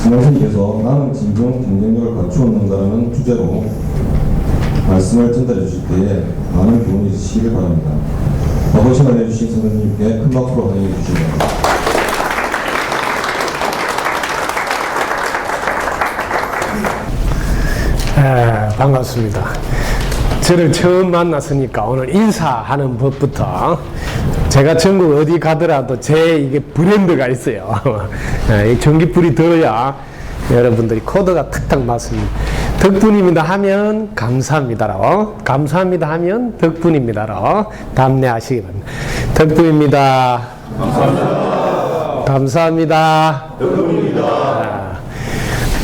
선생님께서 나는 진정 경쟁력을 갖추었는가라는 주제로 말씀을 전달해 주실 때에 많은 교훈이 있으시길 바랍니다. 과거시간 해주신 선생님께 큰 박수로 환영해 주시기 바랍니다. 반갑습니다. 저를 처음 만났으니까 오늘 인사하는 법부터, 제가 전국 어디 가더라도 제 이게 브랜드가 있어요. 이 전기불이 들어야 여러분들이 코드가 탁탁 맞습니다. 덕분입니다 하면 감사합니다로, 감사합니다 하면 덕분입니다로 답례하시기 바랍니다. 덕분입니다. 감사합니다. 감사합니다. 덕분입니다.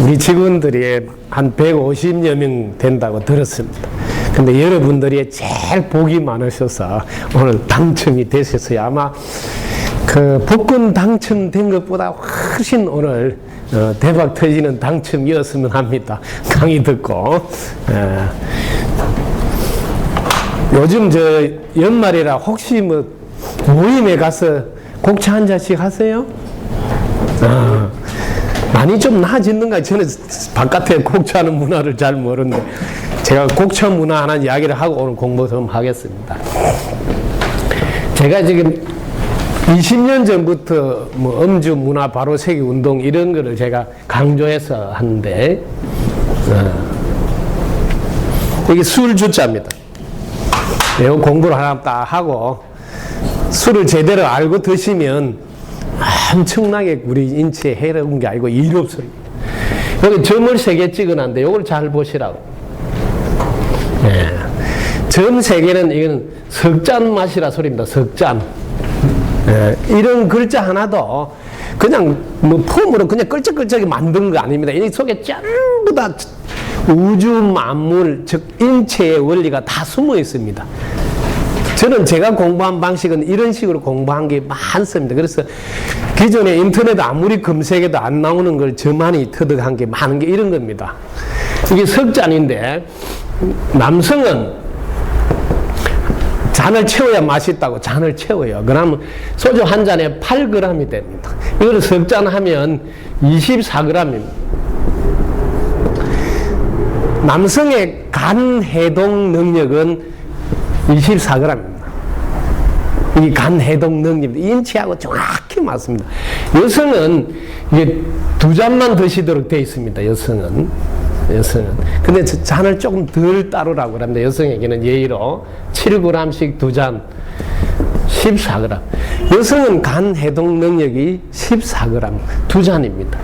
우리 직원들이 한 150여 명 된다고 들었습니다. 근데 여러분들이 제일 복이 많으셔서 오늘 당첨이 되셨어요. 아마 그 복권 당첨된 것보다 훨씬 오늘 대박 터지는 당첨이었으면 합니다. 강의 듣고. 요즘 저 연말이라 혹시 뭐 모임에 가서 곡차 한 잔씩 하세요? 많이 좀 나아졌는가? 저는 바깥에 곡차하는 문화를 잘 모르는데 제가 곡차 문화 하나 이야기를 하고 오늘 공부 좀 하겠습니다. 제가 지금 20년 전부터 뭐 음주 문화 바로세기 운동 이런 거를 제가 강조해서 하는데, 이게 술 주자입니다. 이 공부를 하나 딱 하고 술을 제대로 알고 드시면 엄청나게 우리 인체에 해로운 게 아니고 이롭습니다. 여기 점을 3개 찍어놨는데 이걸 잘 보시라고. 점 3개는 이건 석잔 맛이라 소리입니다. 석잔. 이런 글자 하나도 그냥 뭐 폼으로 그냥 끌적끌적이 만든 거 아닙니다. 이 속에 전부 다 우주 만물, 즉 인체의 원리가 다 숨어 있습니다. 저는 제가 공부한 방식은 이런 식으로 공부한 게 많습니다. 그래서 기존에 인터넷 아무리 검색해도 안 나오는 걸 저만이 터득한 게 많은 게 이런 겁니다. 이게 석잔인데, 남성은 잔을 채워야 맛있다고 잔을 채워요. 그러면 소주 한 잔에 8g이 됩니다. 이걸 석잔 하면 24g입니다. 남성의 간 해동 능력은 24g입니다. 이 간 해동 능력, 인체하고 정확히 맞습니다. 여성은 이게 2잔만 드시도록 되어 있습니다. 여성은. 근데 잔을 조금 덜 따르라고 합니다. 여성에게는 예의로 7g씩 2잔, 14g. 여성은 간 해동 능력이 14g, 2잔입니다.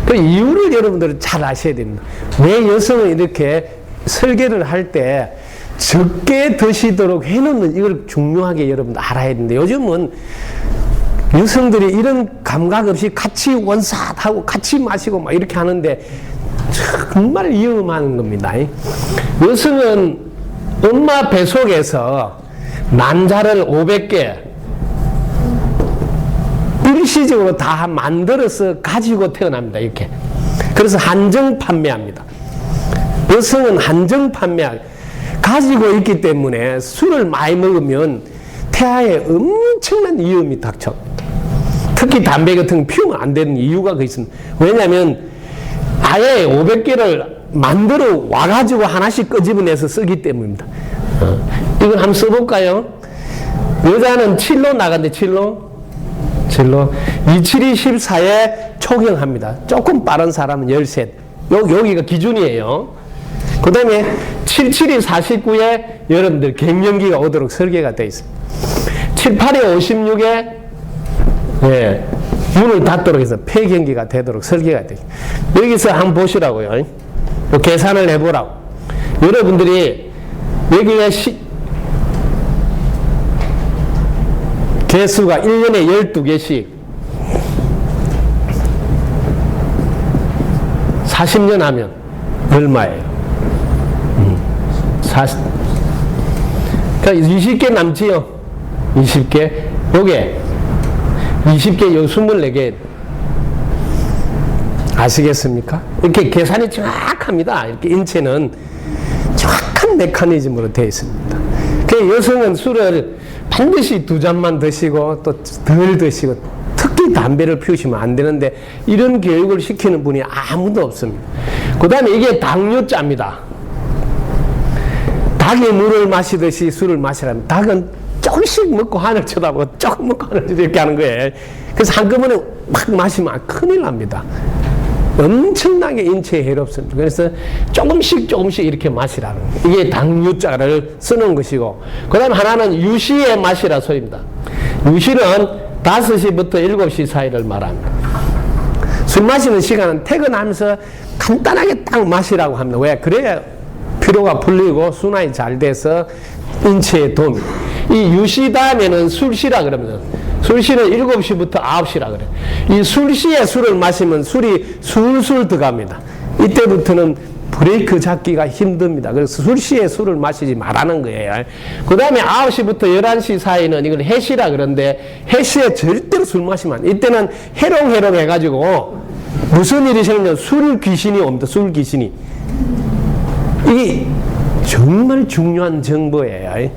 그 이유를 여러분들은 잘 아셔야 됩니다. 왜 여성은 이렇게 설계를 할 때 적게 드시도록 해놓는, 이걸 중요하게 여러분들 알아야 되는데, 요즘은 여성들이 이런 감각 없이 같이 원샷하고 같이 마시고 막 이렇게 하는데 정말 위험한 겁니다. 여성은 엄마 뱃속에서 난자를 500개 일시적으로 다 만들어서 가지고 태어납니다. 이렇게. 그래서 한정 판매합니다. 여성은 한정 가지고 있기 때문에 술을 많이 먹으면 태아에 엄청난 위험이 닥쳐. 특히 담배 같은 거 피우면 안 되는 이유가 그 있습니다. 왜냐하면 아예 500개를 만들어 와가지고 하나씩 끄집어내서 쓰기 때문입니다. 이걸 한번 써볼까요? 여자는 7로 나간대, 7로. 27이 14에 초경합니다. 조금 빠른 사람은 13. 여기가 기준이에요. 그 다음에 77이 49에 여러분들 갱년기가 오도록 설계가 되어 있습니다. 78이 56에 문을 닫도록 해서 폐경기가 되도록 설계가 되어 있습니다. 여기서 한번 보시라고요. 계산을 해보라고. 여러분들이 여기에 개수가 1년에 12개씩 40년 하면 얼마예요? 그러니까 20개 남지요. 20개. 요게 20개, 요 24개. 아시겠습니까? 이렇게 계산이 정확합니다. 이렇게 인체는 정확한 메커니즘으로 되어 있습니다. 그 여성은 술을 반드시 2잔만 드시고 또 덜 드시고, 특히 절대 담배를 피우시면 안 되는데 이런 교육을 시키는 분이 아무도 없습니다. 그 다음에 이게 당뇨자입니다. 닭이 물을 마시듯이 술을 마시라면 닭은 조금씩 먹고 하늘 쳐다보고 조금 먹고 하늘 쳐다보고 이렇게 하는 거예요. 그래서 한꺼번에 막 마시면 큰일 납니다. 엄청나게 인체에 해롭습니다. 그래서 조금씩 이렇게 마시라는 거예요. 이게 당류자를 쓰는 것이고, 그 다음에 하나는 유시의 맛이라 소리입니다. 유시는 5시부터 7시 사이를 말합니다. 술 마시는 시간은 퇴근하면서 간단하게 딱 마시라고 합니다. 왜? 그래야 피로가 풀리고 순환이 잘 돼서 인체에 도움이. 이 유시 다음에는 술시라 그럽니다. 술시는 7시부터 9시라 그래요. 이 술시에 술을 마시면 술이 술술 들어갑니다. 이때부터는 브레이크 잡기가 힘듭니다. 그래서 술시에 술을 마시지 말라는 거예요. 그 다음에 9시부터 11시 사이는 이걸 해시라 그러는데, 해시에 절대로 술 마시면 안 돼. 이때는 해롱해롱 해가지고 무슨 일이 생기면 술 귀신이 옵니다. 술 귀신이. 이게 정말 중요한 정보예요.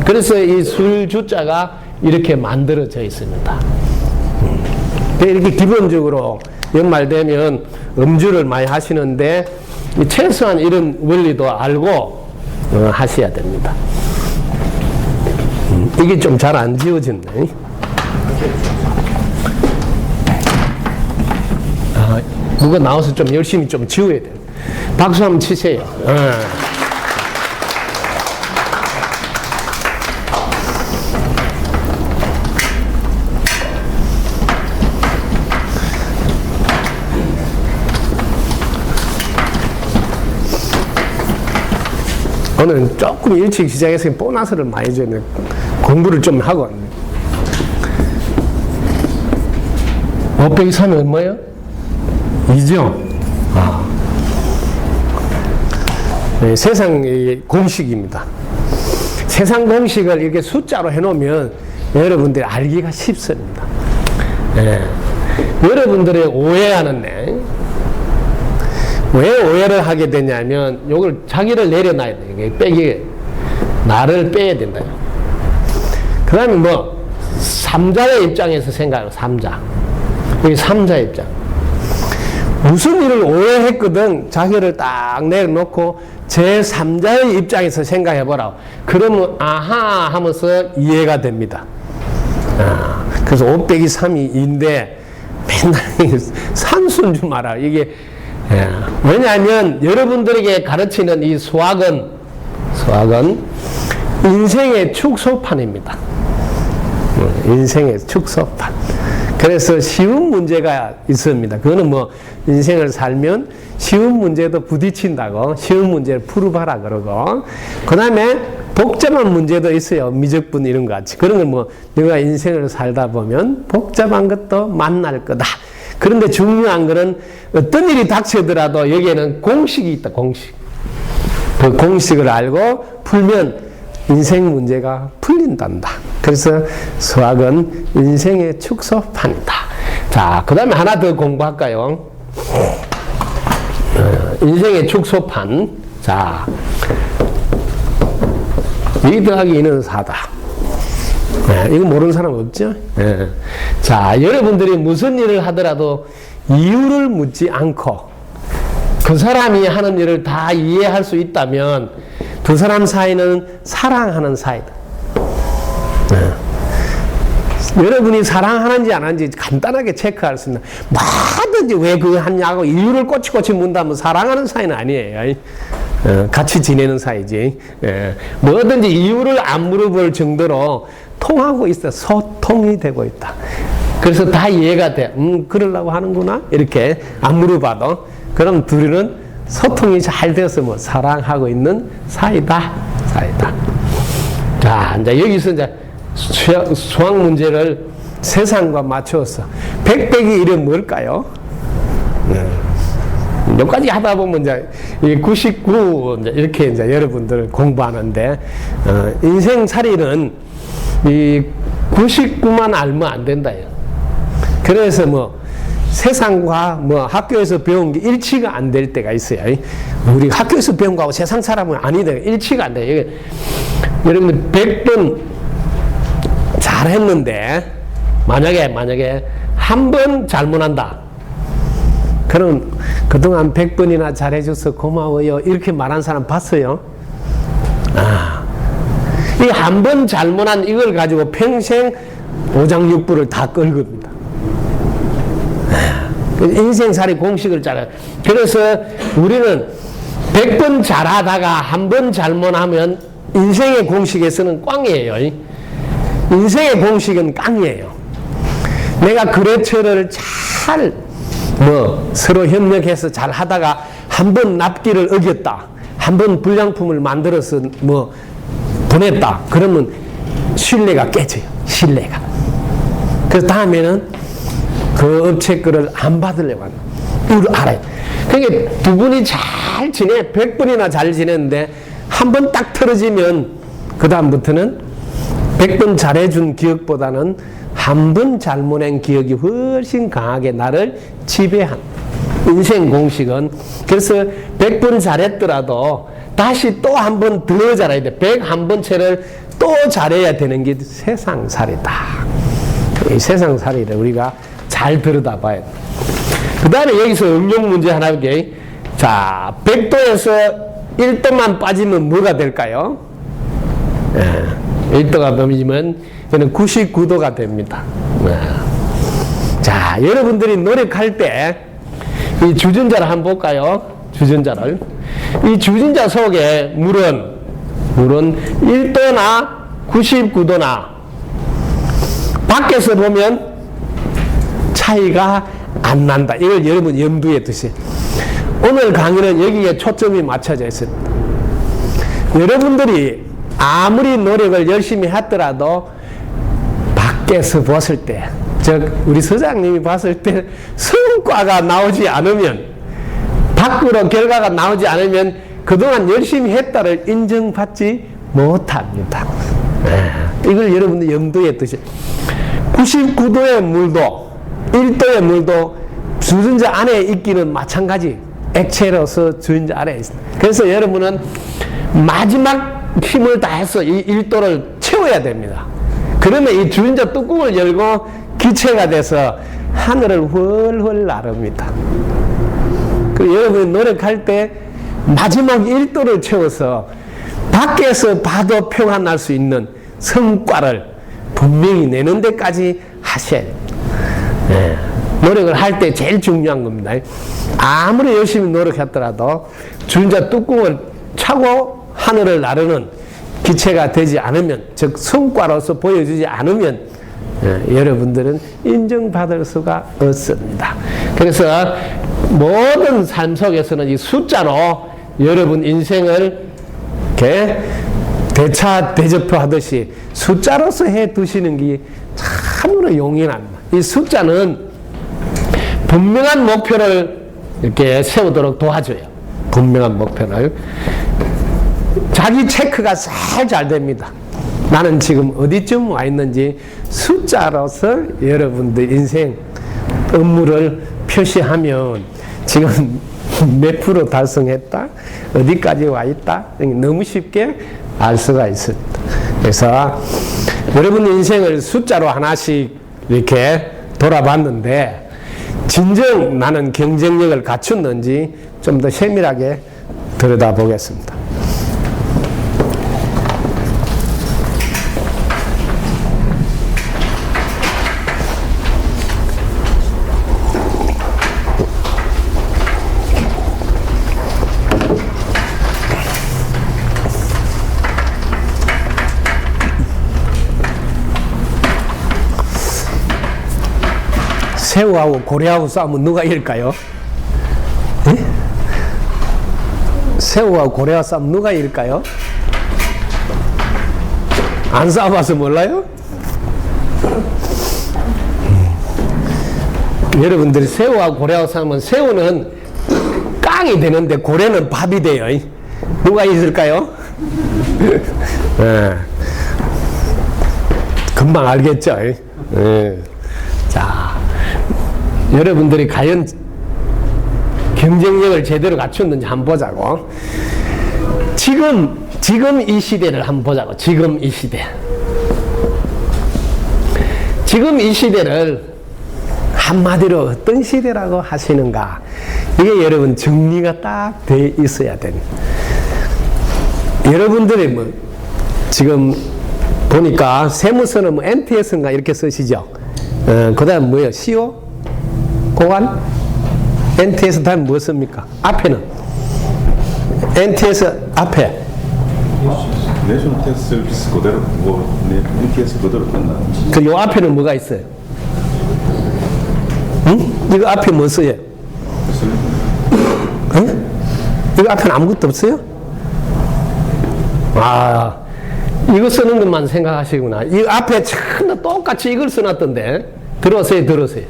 그래서 이 술 주자가 이렇게 만들어져 있습니다. 이렇게 기본적으로 연말되면 음주를 많이 하시는데 최소한 이런 원리도 알고 하셔야 됩니다. 이게 좀 잘 안 지워졌네. 누가 나와서 좀 열심히 좀 지워야 돼요. 박수 한번 치세요. 오늘은 조금 일찍 시작해서 보너스를 많이 주네. 공부를 좀 하고 왔네. 5 빼기 3이 얼마예요? 2죠? 네, 세상의 공식입니다. 세상 공식을 이렇게 숫자로 해놓으면 여러분들이 알기가 쉽습니다. 네. 여러분들의 오해하는데, 왜 오해를 하게 되냐면, 요걸 자기를 내려놔야 돼요. 빼기, 나를 빼야 된다. 그 다음에 뭐, 3자의 입장에서 생각해요. 3자. 여기 3자 입장. 무슨 일을 오해했거든. 자기를 딱 내려놓고, 제 3자의 입장에서 생각해보라. 그러면, 아하 하면서 이해가 됩니다. 그래서 5 빼기 3이 2인데, 맨날 산수인 줄 알아. 이게, 왜냐하면 여러분들에게 가르치는 이 수학은 인생의 축소판입니다. 인생의 축소판. 그래서 쉬운 문제가 있습니다. 그거는 뭐 인생을 살면 쉬운 문제도 부딪힌다고, 쉬운 문제를 풀어봐라 그러고, 그 다음에 복잡한 문제도 있어요. 미적분 이런 것 같이. 그런 건 뭐 내가 인생을 살다 보면 복잡한 것도 만날 거다. 그런데 중요한 것은 어떤 일이 닥치더라도 여기에는 공식이 있다. 공식. 그 공식을 알고 풀면 인생 문제가 풀린단다. 그래서 수학은 인생의 축소판이다. 자, 그 다음에 하나 더 공부할까요? 인생의 축소판. 자, 2 더하기 2는 4다. 이거 모르는 사람 없죠? 자, 여러분들이 무슨 일을 하더라도 이유를 묻지 않고 그 사람이 하는 일을 다 이해할 수 있다면 두 사람 사이는 사랑하는 사이다. 여러분이 사랑하는지 안 하는지 간단하게 체크할 수 있는, 뭐든지 왜 그거 하냐고 이유를 꼬치꼬치 묻는다면 사랑하는 사이는 아니에요. 같이 지내는 사이지. 뭐든지 이유를 안 물어볼 정도로 통하고 있어. 소통이 되고 있다. 그래서 다 이해가 돼. 그러려고 하는구나. 이렇게 안 물어봐도. 그럼 둘이는 소통이 잘 되어서 뭐 사랑하고 있는 사이다. 사이다. 자, 이제 여기서 이제 수학 문제를 세상과 맞추어서 100 빼기 1은 뭘까요? 몇 가지 하다 보면 이제 99 이렇게 이제 여러분들 공부하는데, 인생살이는 이 99만 알면 안 된다. 그래서 뭐 세상과 뭐 학교에서 배운 게 일치가 안 될 때가 있어요. 우리 학교에서 배운 거하고 세상 사람은 아니다. 일치가 안 돼. 여러분 100번 잘했는데 만약에 한 번 잘못한다. 그럼 그동안 100번이나 잘해줘서 고마워요. 이렇게 말한 사람 봤어요? 이 한 번 잘못한 이걸 가지고 평생 오장육부를 다 끌겁니다. 인생살이 공식을 짜요. 그래서 우리는 100번 잘하다가 한 번 잘못하면 인생의 공식에서는 꽝이에요. 인생의 공식은 깡이에요. 내가 거래처를 잘 서로 협력해서 잘 하다가 한 번 납기를 어겼다. 한 번 불량품을 만들어서 보냈다. 그러면 신뢰가 깨져요. 신뢰가. 그 다음에는 그 업체 거를 안 받으려고 한다. 이걸 알아요. 그러니까 두 분이 잘 지내. 100번이나 잘 지냈는데 한 번 딱 틀어지면 그 다음부터는 100번 잘해준 기억보다는 한 번 잘못한 기억이 훨씬 강하게 나를 지배한 인생 공식은. 그래서 100번 잘했더라도 다시 또 한 번 더 잘해야 돼. 101번째를 또 잘해야 되는 게 세상살이다. 이 세상살이를 우리가 잘 들여다봐야 돼. 그 다음에 여기서 응용 문제 하나 볼게요. 자, 100도에서 1도만 빠지면 뭐가 될까요? 1도가 빠지면 저는 99도가 됩니다. 자, 여러분들이 노력할 때 이 주전자를 한번 볼까요? 주전자를. 이 주전자 속에 물은 1도나 99도나 밖에서 보면 차이가 안 난다. 이걸 여러분 염두에 두세요. 오늘 강의는 여기에 초점이 맞춰져 있습니다. 여러분들이 아무리 노력을 열심히 했더라도 밖에서 봤을 때, 즉 우리 서장님이 봤을 때 성과가 나오지 않으면, 밖으로 결과가 나오지 않으면 그동안 열심히 했다를 인정받지 못합니다. 이걸 여러분들 염두에 두세요. 99도의 물도 1도의 물도 주전자 안에 있기는 마찬가지. 액체로서 주전자 안에 있습니다. 그래서 여러분은 마지막 힘을 다해서 이 1도를 채워야 됩니다. 그러면 이 주전자 뚜껑을 열고 기체가 돼서 하늘을 훨훨 나릅니다. 그 여러분이 노력할 때 마지막 1도를 채워서 밖에서 봐도 표가 날 수 있는 성과를 분명히 내는 데까지 하셔야 됩니다. 노력을 할 때 제일 중요한 겁니다. 아무리 열심히 노력했더라도 주전자 뚜껑을 차고 하늘을 나르는 기체가 되지 않으면, 즉 성과로서 보여주지 않으면 여러분들은 인정받을 수가 없습니다. 그래서 모든 삶 속에서는 이 숫자로 여러분 인생을 이렇게 대접표 하듯이 숫자로서 해 두시는 게 참으로 용이합니다. 이 숫자는 분명한 목표를 이렇게 세우도록 도와줘요. 분명한 목표를. 자기 체크가 잘 됩니다. 나는 지금 어디쯤 와 있는지 숫자로서 여러분들 인생 업무를 표시하면 지금 몇 프로 달성했다, 어디까지 와 있다, 너무 쉽게 알 수가 있습니다. 그래서 여러분 인생을 숫자로 하나씩 이렇게 돌아봤는데, 진정 나는 경쟁력을 갖췄는지 좀 더 세밀하게 들여다보겠습니다. 새우하고 고래하고 싸우면 누가 이길까요? 네? 새우하고 고래하고 싸우면 누가 이길까요? 안 싸워봐서 몰라요? 여러분들이 새우하고 고래하고 싸우면 새우는 깡이 되는데 고래는 밥이 돼요. 누가 있을까요? 네. 금방 알겠죠? 네. 자, 여러분들이 과연 경쟁력을 제대로 갖췄는지 한번 보자고. 지금 이 시대를 한번 보자고. 지금 이 시대. 지금 이 시대를 한마디로 어떤 시대라고 하시는가? 이게 여러분 정리가 딱 돼 있어야 됩니다. 여러분들이 뭐 지금 보니까 세무서는 뭐 NTS인가 이렇게 쓰시죠. 그 다음 뭐예요? CO? 고관? NTS 다음 뭐 씁니까? 앞에는? NTS 앞에? 내셔널 테스트 서비스 그대로 NTS 그대로 끝나. 그 요 앞에는 뭐가 있어요? 응? 이거 앞에 뭐 써요? 응? 이거 앞에는 아무것도 없어요? 아, 이거 쓰는 것만 생각하시구나. 이 앞에 참 똑같이 이걸 써놨던데. 들어오세요, 들어오세요.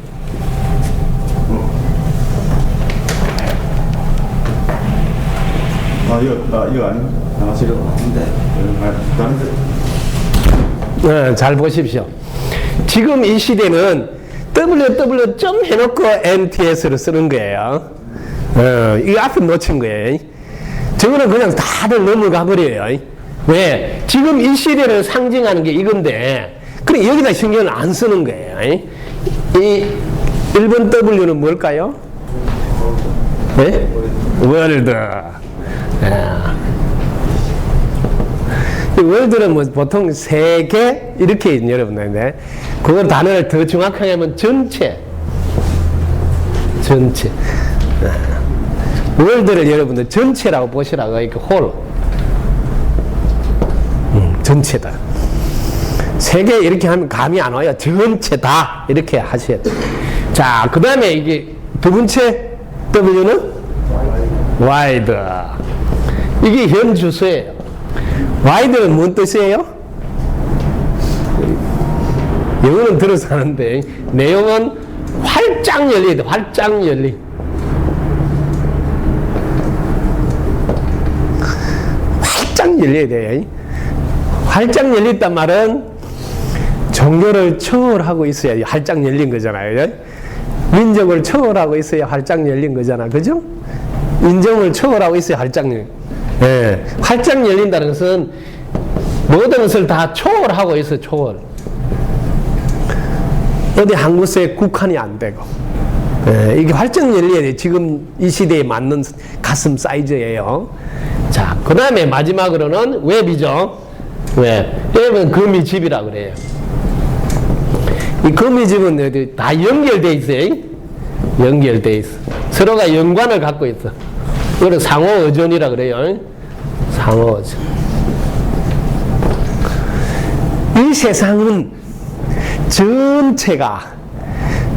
이거 아니? 하시려고 하는데. 네, 잘 보십시오. 지금 이 시대는 www 점 해놓고 NTS를 쓰는 거예요. 이거 앞에 놓친 거예요. 저거는 그냥 다들 넘어가 버려요. 왜? 지금 이 시대를 상징하는 게 이건데, 그래 여기다 신경을 안 쓰는 거예요. 이 1번 W는 뭘까요? 네? 월드. 이 월드는 뭐 보통 세계 이렇게 여러분들인데, 그걸 단어를 더 정확하게 하면 전체. 월드를 여러분들 전체라고 보시라고 이렇게 홀. 전체다. 세계 이렇게 하면 감이 안 와요. 전체다 이렇게 하셔야 돼요. 자, 그 다음에 이게 두 번째 W는 와이드. 이게 현 주소예요. 와이드는 뭔 뜻이에요? 영어는 들어서 하는데 내용은 활짝 열려야 돼. 활짝 열리. 활짝 열려야 돼. 활짝 열렸단 말은 종교를 초월하고 있어야 활짝 열린 거잖아요. 민족을 초월하고 있어야 활짝 열린 거잖아. 그죠? 인종을 초월하고 있어야 활짝 열린. 예. 활짝 열린다는 것은 모든 것을 다 초월하고 있어. 초월. 어디 한 곳에 국한이 안 되고. 예. 이게 활짝 열려야 돼. 지금 이 시대에 맞는 가슴 사이즈예요. 자, 그 다음에 마지막으로는 웹이죠. 왜? 웹은 거미집이라고 그래요. 이 거미집은 다 연결되어 있어요. 연결되어 있어. 서로가 연관을 갖고 있어. 이거를 상호의존이라고 그래요. 상호의존. 이 세상은 전체가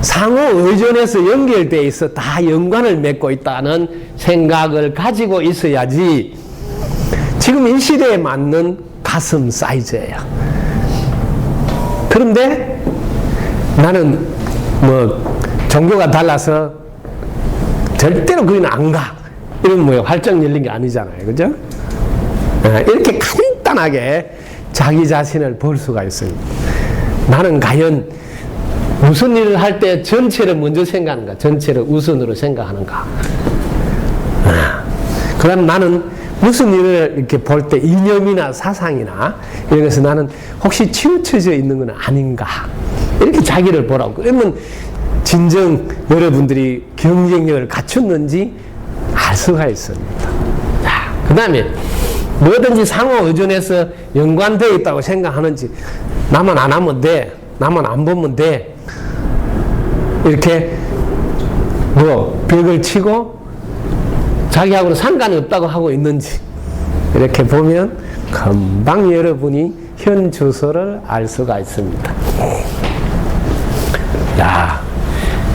상호의존에서 연결되어 있어 다 연관을 맺고 있다는 생각을 가지고 있어야지 지금 이 시대에 맞는 가슴 사이즈예요. 그런데 나는 뭐 종교가 달라서 절대로 거기는 안 가. 이런 뭐 활짝 열린 게 아니잖아요. 그죠? 이렇게 간단하게 자기 자신을 볼 수가 있습니다. 나는 과연 무슨 일을 할 때 전체를 먼저 생각하는가? 전체를 우선으로 생각하는가? 그럼 나는 무슨 일을 이렇게 볼 때 이념이나 사상이나 이런 것을 나는 혹시 치우쳐져 있는 건 아닌가? 이렇게 자기를 보라고. 그러면 진정 여러분들이 경쟁력을 갖췄는지 알 수가 있습니다. 자, 그 다음에 뭐든지 상호 의존해서 연관되어 있다고 생각하는지 나만 안 하면 돼. 나만 안 보면 돼. 이렇게 뭐 벽을 치고 자기하고는 상관이 없다고 하고 있는지 이렇게 보면 금방 여러분이 현 주소를 알 수가 있습니다. 자,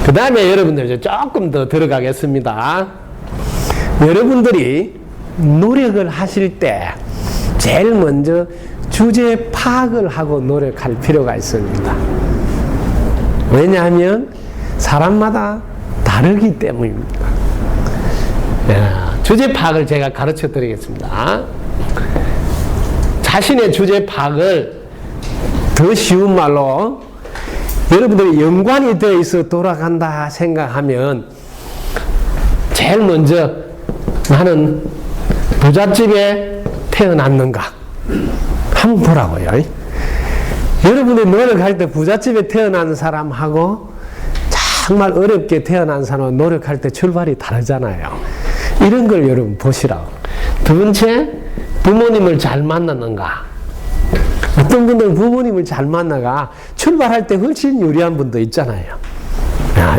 그 다음에 여러분들 이제 조금 더 들어가겠습니다. 여러분들이 노력을 하실 때 제일 먼저 주제 파악을 하고 노력할 필요가 있습니다. 왜냐하면 사람마다 다르기 때문입니다. 주제 파악을 제가 가르쳐 드리겠습니다. 자신의 주제 파악을 더 쉬운 말로 여러분들이 연관이 되어 있어 돌아간다 생각하면 제일 먼저 나는 부잣집에 태어났는가 한번 보라고요. 여러분이 노력할 때 부잣집에 태어난 사람하고 정말 어렵게 태어난 사람은 노력할 때 출발이 다르잖아요. 이런 걸 여러분 보시라고. 두 번째, 부모님을 잘 만났는가. 어떤 분들은 부모님을 잘 만나가 출발할 때 훨씬 유리한 분도 있잖아요.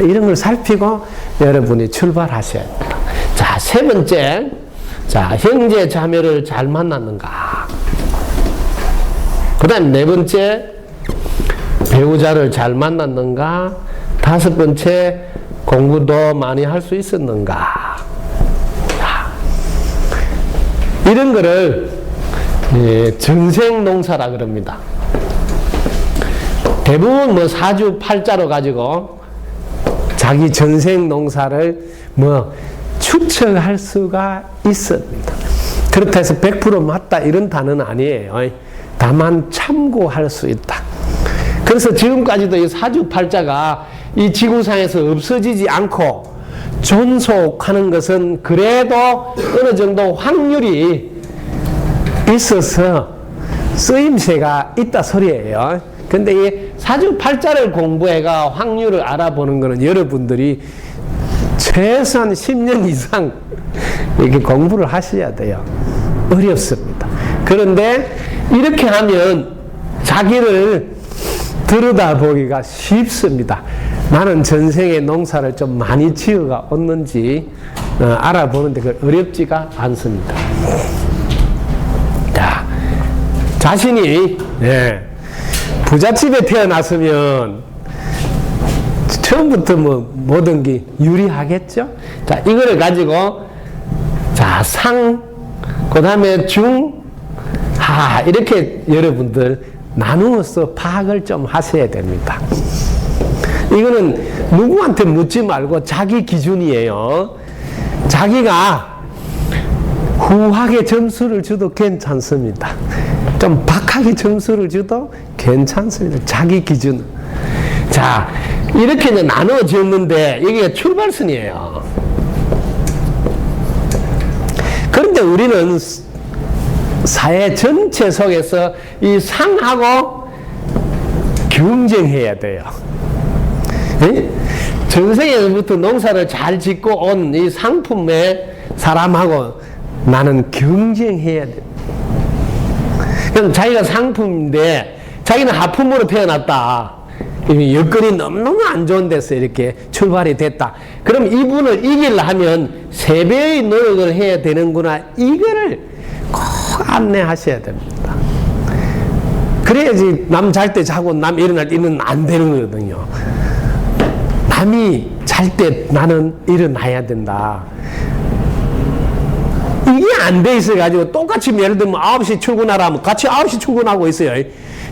이런 걸 살피고 여러분이 출발하셔야 돼요. 자, 세 번째, 자, 형제 자매를 잘 만났는가. 그 다음 네 번째, 배우자를 잘 만났는가. 다섯 번째, 공부도 많이 할 수 있었는가. 자, 이런 거를 전생농사라 그럽니다. 대부분 뭐 사주팔자로 가지고 자기 전생농사를 뭐 추측할 수가 있습니다. 그렇다 해서 100% 맞다 이런 단어는 아니에요. 다만 참고할 수 있다. 그래서 지금까지도 이 사주팔자가 이 지구상에서 없어지지 않고 존속하는 것은 그래도 어느 정도 확률이 있어서 쓰임새가 있다 소리예요. 근데 이 사주팔자를 공부해가 확률을 알아보는 것은 여러분들이 최소한 10년 이상 이렇게 공부를 하셔야 돼요. 어렵습니다. 그런데 이렇게 하면 자기를 들여다보기가 쉽습니다. 나는 전생에 농사를 좀 많이 지어가 얻는지 알아보는데 그 어렵지가 않습니다. 자, 자신이 부잣집에 태어났으면 처음부터 뭐 모든 게 유리하겠죠? 자, 이거를 가지고 자, 상, 그 다음에 중, 하 이렇게 여러분들 나누어서 파악을 좀 하셔야 됩니다. 이거는 누구한테 묻지 말고 자기 기준이에요. 자기가 후하게 점수를 줘도 괜찮습니다. 좀 박하게 점수를 줘도 괜찮습니다. 자기 기준. 자, 이렇게 이제 나누어졌는데 여기가 출발선이에요. 그런데 우리는 사회 전체 속에서 이 상하고 경쟁해야 돼요. 전생에부터 농사를 잘 짓고 온 이 상품의 사람하고 나는 경쟁해야 돼. 그럼 자기가 상품인데 자기는 하품으로 태어났다. 여건이 너무너무 안 좋은 데서 이렇게 출발이 됐다. 그럼 이분을 이기려 하면 3배의 노력을 해야 되는구나. 이거를 꼭 안내하셔야 됩니다. 그래야지 남 잘 때 자고 남 일어날 때는 안 되는 거거든요. 남이 잘 때 나는 일어나야 된다. 이게 안 돼 있어가지고 똑같이 예를 들면 9시 출근하라면 같이 9시 출근하고 있어요.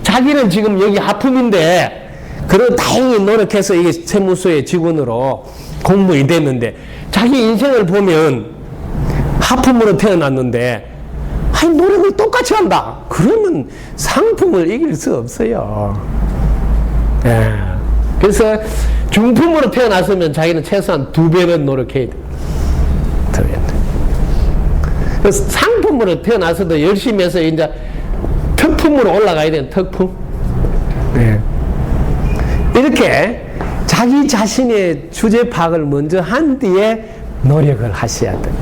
자기는 지금 여기 하품인데 그래도 다행히 노력해서 이게 세무서의 직원으로 공무원이 됐는데 자기 인생을 보면 하품으로 태어났는데 아니 노력을 똑같이 한다. 그러면 상품을 이길 수 없어요. 그래서 중품으로 태어났으면 자기는 최소한 2배는 노력해야 돼. 2배. 그래서 상품으로 태어나서도 열심히 해서 이제 특품으로 올라가야 되는 특품. 이렇게 자기 자신의 주제 파악을 먼저 한 뒤에 노력을 하셔야 돼요.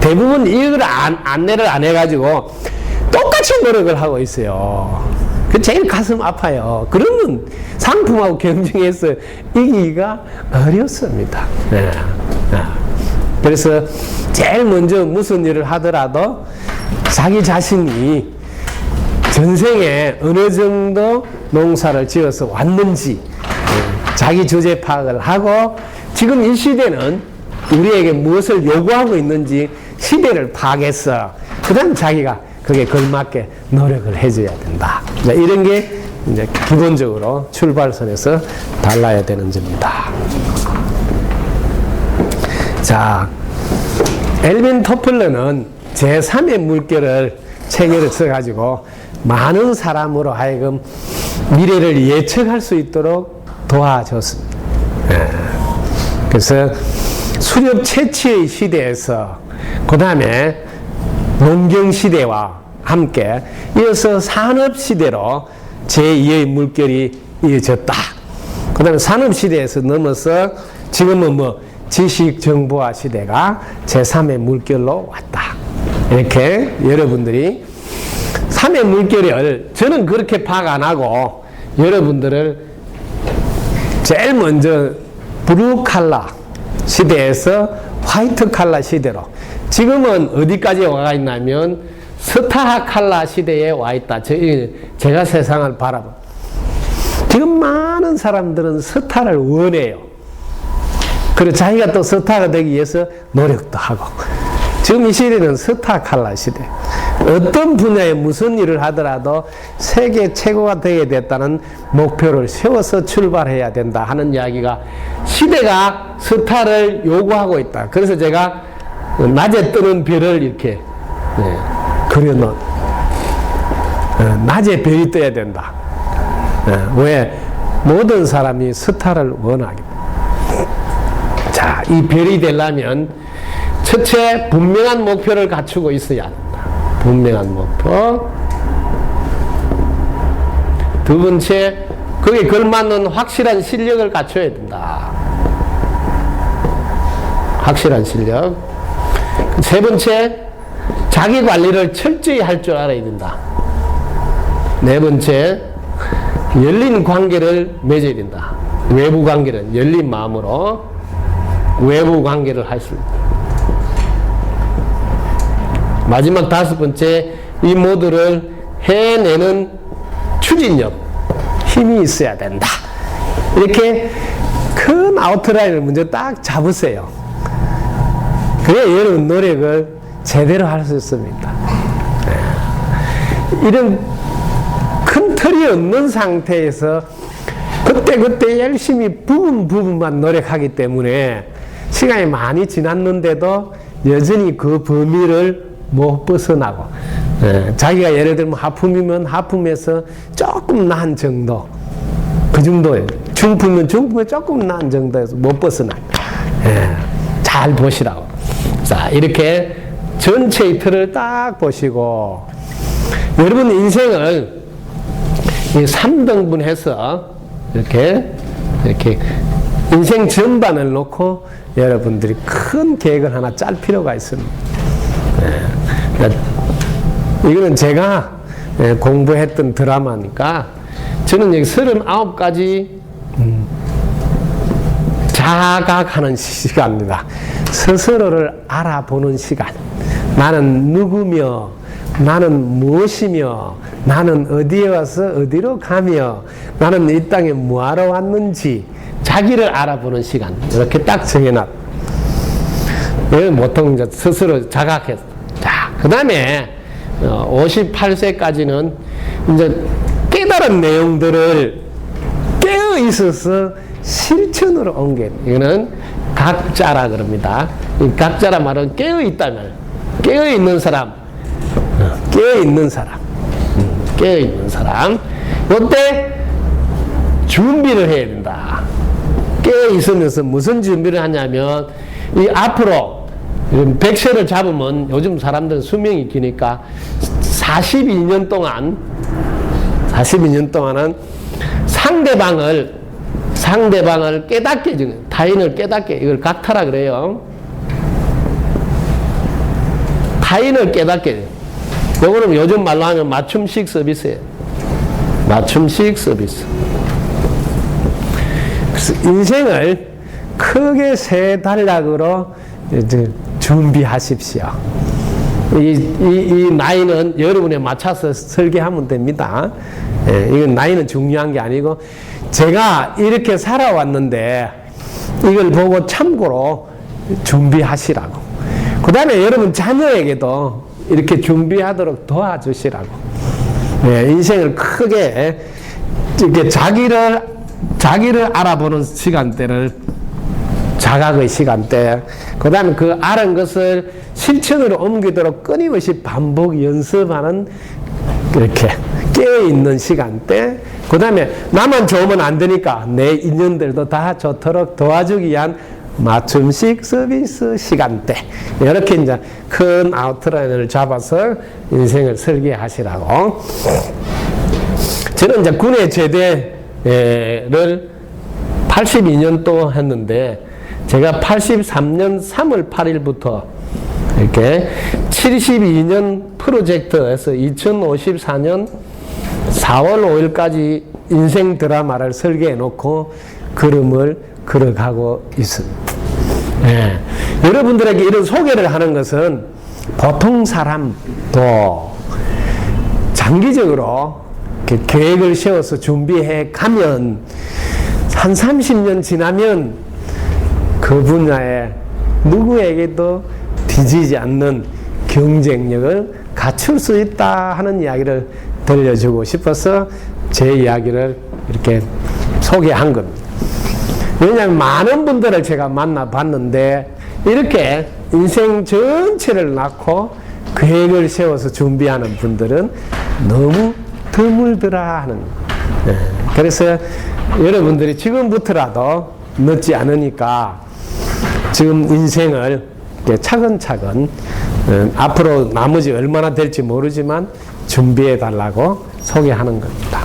대부분 이걸 안내를 안 해가지고 똑같이 노력을 하고 있어요. 그 제일 가슴 아파요. 그러면 상품하고 경쟁해서 이기기가 어렵습니다. 그래서 제일 먼저 무슨 일을 하더라도 자기 자신이 전생에 어느 정도 농사를 지어서 왔는지 자기 주제 파악을 하고 지금 이 시대는 우리에게 무엇을 요구하고 있는지 시대를 파악해서 그 다음 자기가 그게 걸맞게 노력을 해줘야 된다. 이런 게 이제 기본적으로 출발선에서 달라야 되는 점입니다. 자, 엘빈 토플러는 제3의 물결을 책을 써가지고 많은 사람으로 하여금 미래를 예측할 수 있도록 도와줬습니다. 그래서 수렵 채취의 시대에서 그 다음에 농경 시대와 함께 이어서 산업 시대로 제2의 물결이 이어졌다. 그 다음에 산업시대에서 넘어서 지금은 뭐 지식정보화 시대가 제3의 물결로 왔다. 이렇게 여러분들이 3의 물결을 저는 그렇게 파악 안 하고 여러분들을 제일 먼저 블루 칼라 시대에서 화이트 칼라 시대로 지금은 어디까지 와가 있냐면 스타 칼라 시대에 와 있다. 제가 세상을 바라본 지금 많은 사람들은 스타를 원해요. 그리고 자기가 또 스타가 되기 위해서 노력도 하고 지금 이 시대는 스타 칼라 시대. 어떤 분야에 무슨 일을 하더라도 세계 최고가 되어야 됐다는 목표를 세워서 출발해야 된다 하는 이야기가 시대가 스타를 요구하고 있다. 그래서 제가 낮에 뜨는 별을 이렇게 그려놓은 낮에 별이 떠야 된다. 왜? 모든 사람이 스타를 원하기 때문에. 자, 이 별이 되려면 첫째 분명한 목표를 갖추고 있어야 한다. 분명한 목표. 두 번째, 거기에 걸맞는 확실한 실력을 갖춰야 된다. 확실한 실력. 세 번째, 자기 관리를 철저히 할 줄 알아야 된다. 네 번째, 열린 관계를 맺어야 된다. 외부 관계는 열린 마음으로 외부 관계를 할 수 있다. 마지막 다섯 번째, 이 모두를 해내는 추진력, 힘이 있어야 된다. 이렇게 큰 아웃라인을 먼저 딱 잡으세요. 그래야 여러분 노력을 제대로 할 수 있습니다. 이런 큰 틀이 없는 상태에서 그때 열심히 부분만 노력하기 때문에 시간이 많이 지났는데도 여전히 그 범위를 못 벗어나고 자기가 예를 들면 하품이면 하품에서 조금 나은 정도 그 정도예요. 중품이면 중품에 조금 나은 정도에서 못 벗어나요. 잘 보시라고. 자, 이렇게 전체의 틀을 딱 보시고 여러분 인생을 3등분해서 이렇게 인생 전반을 놓고 여러분들이 큰 계획을 하나 짤 필요가 있습니다. 이거는 제가 공부했던 드라마니까 저는 여기 39가지 자각하는 시간입니다. 스스로를 알아보는 시간. 나는 누구며 나는 무엇이며 나는 어디에 와서 어디로 가며 나는 이 땅에 뭐하러 왔는지 자기를 알아보는 시간. 이렇게 딱 정해놨. 이건 보통 이제 스스로 자각해서. 자, 그 다음에 58세까지는 이제 깨달은 내용들을 깨어 있어서 실천으로 옮겨. 이거는 각자라 그럽니다. 이 각자라 말은 깨어 있다면, 깨어 있는 사람, 깨어 있는 사람, 깨어 있는 사람. 이때 준비를 해야 된다. 깨어 있으면서 무슨 준비를 하냐면 이 앞으로 100세를 잡으면 요즘 사람들은 수명이 기니까 42년 동안은 상대방을 깨닫게 해주는, 타인을 깨닫게, 이걸 각타라 그래요. 타인을 깨닫게 해요. 요거는 요즘 말로 하면 맞춤식 서비스예요. 맞춤식 서비스. 그래서 인생을 크게 세 단락으로 이제 준비하십시오. 이 나이는 여러분에 맞춰서 설계하면 됩니다. 이건 나이는 중요한 게 아니고 제가 이렇게 살아왔는데 이걸 보고 참고로 준비하시라고. 그 다음에 여러분 자녀에게도 이렇게 준비하도록 도와주시라고. 인생을 크게 이렇게 자기를 알아보는 시간대를 자각의 시간대, 그 다음에 그 아는 것을 실천으로 옮기도록 끊임없이 반복 연습하는 이렇게 깨어있는 시간대, 그 다음에 나만 좋으면 안 되니까 내 인연들도 다 좋도록 도와주기 위한 맞춤식 서비스 시간대. 이렇게 이제 큰 아웃라인을 잡아서 인생을 설계하시라고. 저는 이제 군의 제대를 82년도 했는데, 제가 83년 3월 8일부터 이렇게 72년 프로젝트에서 2054년 4월 5일까지 인생 드라마를 설계해 놓고 걸음을 걸어가고 있습니다. 예. 여러분들에게 이런 소개를 하는 것은 보통 사람도 장기적으로 이렇게 계획을 세워서 준비해 가면 한 30년 지나면 그 분야에 누구에게도 뒤지지 않는 경쟁력을 갖출 수 있다 하는 이야기를 들려주고 싶어서 제 이야기를 이렇게 소개한 겁니다. 왜냐하면 많은 분들을 제가 만나봤는데 이렇게 인생 전체를 낳고 계획을 세워서 준비하는 분들은 너무 드물더라 하는 거예요. 그래서 여러분들이 지금부터라도 늦지 않으니까 지금 인생을 차근차근 앞으로 나머지 얼마나 될지 모르지만 준비해 달라고 소개하는 겁니다.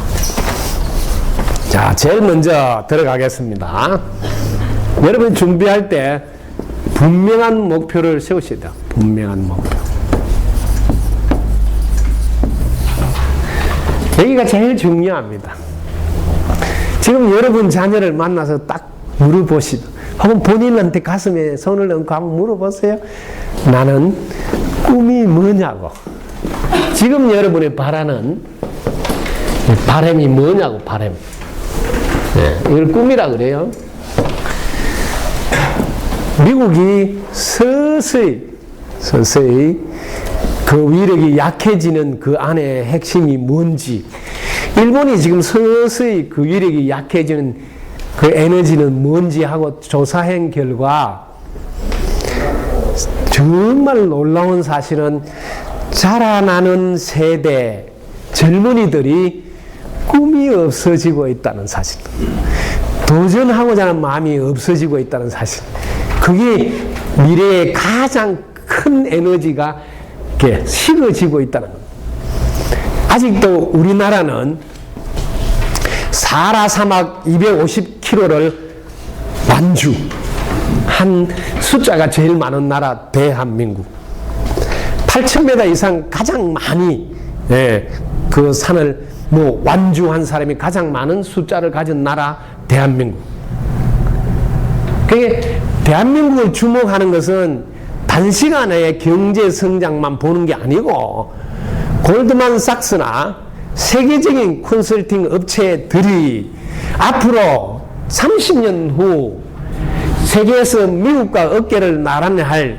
자, 제일 먼저 들어가겠습니다. 여러분 준비할 때 분명한 목표를 세우셔야 돼요. 분명한 목표. 여기가 제일 중요합니다. 지금 여러분 자녀를 만나서 딱 물어보시죠. 혹은 본인한테 가슴에 손을 얹고 한번 물어보세요. 나는 꿈이 뭐냐고. 지금 여러분이 바라는 바람이 뭐냐고, 바람. 네, 이걸 꿈이라 그래요. 미국이 서서히 그 위력이 약해지는 그 안에 핵심이 뭔지, 일본이 지금 서서히 그 위력이 약해지는 그 에너지는 뭔지 하고 조사한 결과 정말 놀라운 사실은 자라나는 세대 젊은이들이 꿈이 없어지고 있다는 사실, 도전하고자 하는 마음이 없어지고 있다는 사실, 그게 미래의 가장 큰 에너지가 이렇게 식어지고 있다는 겁니다. 아직도 우리나라는 사하라 사막 250km를 완주한 숫자가 제일 많은 나라 대한민국, 8,000m 이상 가장 많이 그 산을 완주한 사람이 가장 많은 숫자를 가진 나라 대한민국. 그게 대한민국을 주목하는 것은 단시간에 경제 성장만 보는 게 아니고 골드만삭스나 세계적인 컨설팅 업체들이 앞으로 30년 후 세계에서 미국과 어깨를 나란히 할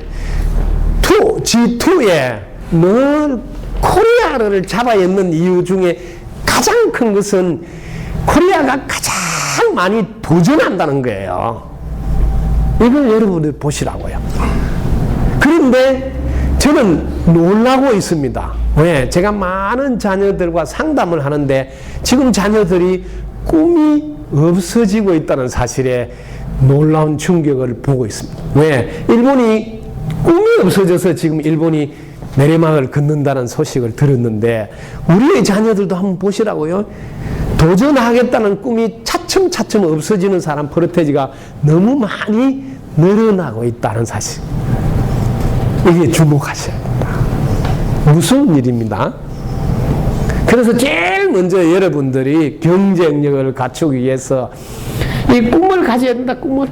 G2에 늘 코리아를 잡아 잇는 이유 중에 가장 큰 것은 코리아가 가장 많이 도전한다는 거예요. 이걸 여러분들 보시라고요. 그런데 저는 놀라고 있습니다. 왜? 제가 많은 자녀들과 상담을 하는데 지금 자녀들이 꿈이 없어지고 있다는 사실에 놀라운 충격을 보고 있습니다. 왜? 일본이 꿈이 없어져서 지금 일본이 내리막을 걷는다는 소식을 들었는데 우리의 자녀들도 한번 보시라고요. 도전하겠다는 꿈이 차츰차츰 없어지는 사람 퍼센티지가 너무 많이 늘어나고 있다는 사실, 이게 주목하셔야 됩니다. 무서운 일입니다. 그래서 제일 먼저 여러분들이 경쟁력을 갖추기 위해서 이 꿈을 가져야 된다. 꿈을.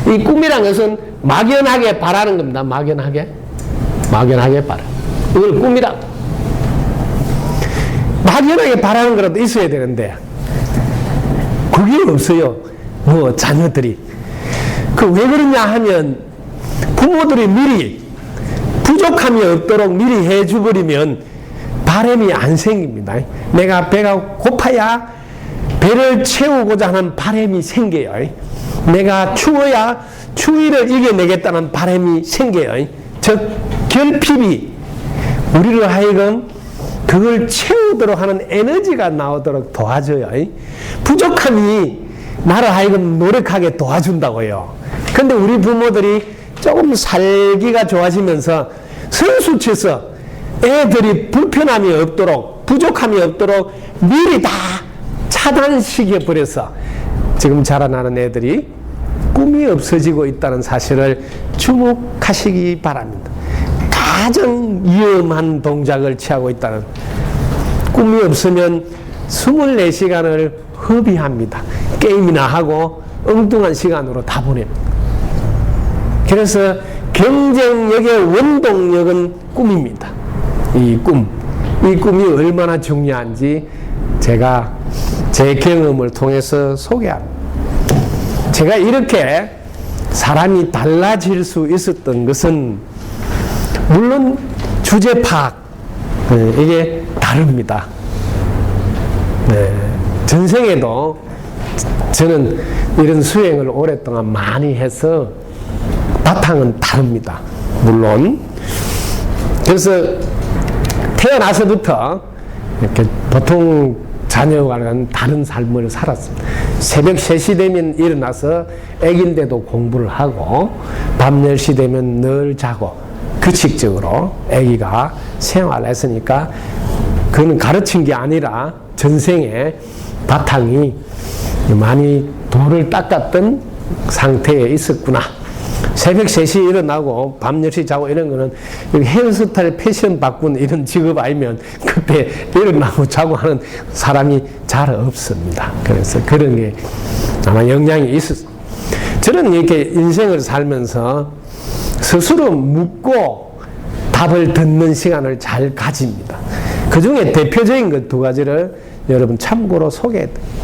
이 꿈이란 것은 막연하게 바라는 겁니다. 막연하게 바라. 이걸 꿈이라. 막연하게 바라는 거라도 있어야 되는데 그게 없어요. 자녀들이. 왜 그러냐 하면 부모들이 미리 부족함이 없도록 미리 해줘버리면 바람이 안 생깁니다. 내가 배가 고파야 배를 채우고자 하는 바람이 생겨요. 내가 추워야 추위를 이겨내겠다는 바람이 생겨요. 즉 결핍이 우리를 하여금 그걸 채우도록 하는 에너지가 나오도록 도와줘요. 부족함이 나를 하여금 노력하게 도와준다고요. 근데 우리 부모들이 조금 살기가 좋아지면서 선수쳐서 애들이 불편함이 없도록, 부족함이 없도록 미리 다 차단시켜 버려서 지금 자라나는 애들이 꿈이 없어지고 있다는 사실을 주목하시기 바랍니다. 가장 위험한 동작을 취하고 있다는, 꿈이 없으면 24시간을 허비합니다. 게임이나 하고 엉뚱한 시간으로 다 보냅니다. 그래서 경쟁력의 원동력은 꿈입니다. 이 꿈이 얼마나 중요한지 제가 제 경험을 통해서 소개합니다. 제가 이렇게 사람이 달라질 수 있었던 것은 물론 주제 파악, 이게 다릅니다. 전생에도 저는 이런 수행을 오랫동안 많이 해서 바탕은 다릅니다. 물론. 그래서 태어나서부터 이렇게 보통 자녀와는 다른 삶을 살았습니다. 새벽 3시 되면 일어나서 애기인데도 공부를 하고 밤 10시 되면 늘 자고 규칙적으로 애기가 생활했으니까 그건 가르친 게 아니라 전생에 바탕이 많이 돌을 닦았던 상태에 있었구나. 새벽 3시에 일어나고 밤 10시 자고 이런 거는 헤어스타일 패션 바꾼 이런 직업 아니면 그때 일어나고 자고 하는 사람이 잘 없습니다. 그래서 그런 게 아마 영향이 있었어요. 저는 이렇게 인생을 살면서 스스로 묻고 답을 듣는 시간을 잘 가집니다. 그 중에 대표적인 것 2가지를 여러분 참고로 소개해드립니다.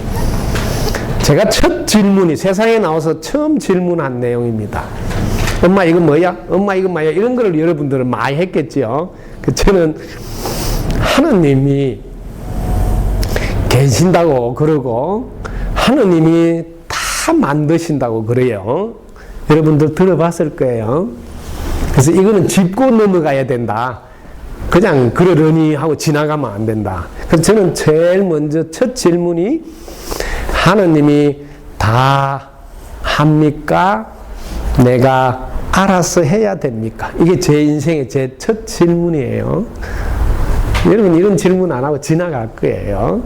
제가 첫 질문이 세상에 나와서 처음 질문한 내용입니다. 엄마 이건 뭐야? 엄마 이건 뭐야? 이런 걸 여러분들은 많이 했겠죠. 저는 하느님이 계신다고 그러고 하느님이 다 만드신다고 그래요. 여러분들 들어봤을 거예요. 그래서 이거는 짚고 넘어가야 된다. 그냥 그러려니 하고 지나가면 안 된다. 그래서 저는 제일 먼저 첫 질문이 하느님이 다 합니까? 내가 알아서 해야 됩니까? 이게 제 인생의 제 첫 질문이에요. 여러분 이런 질문 안 하고 지나갈 거예요.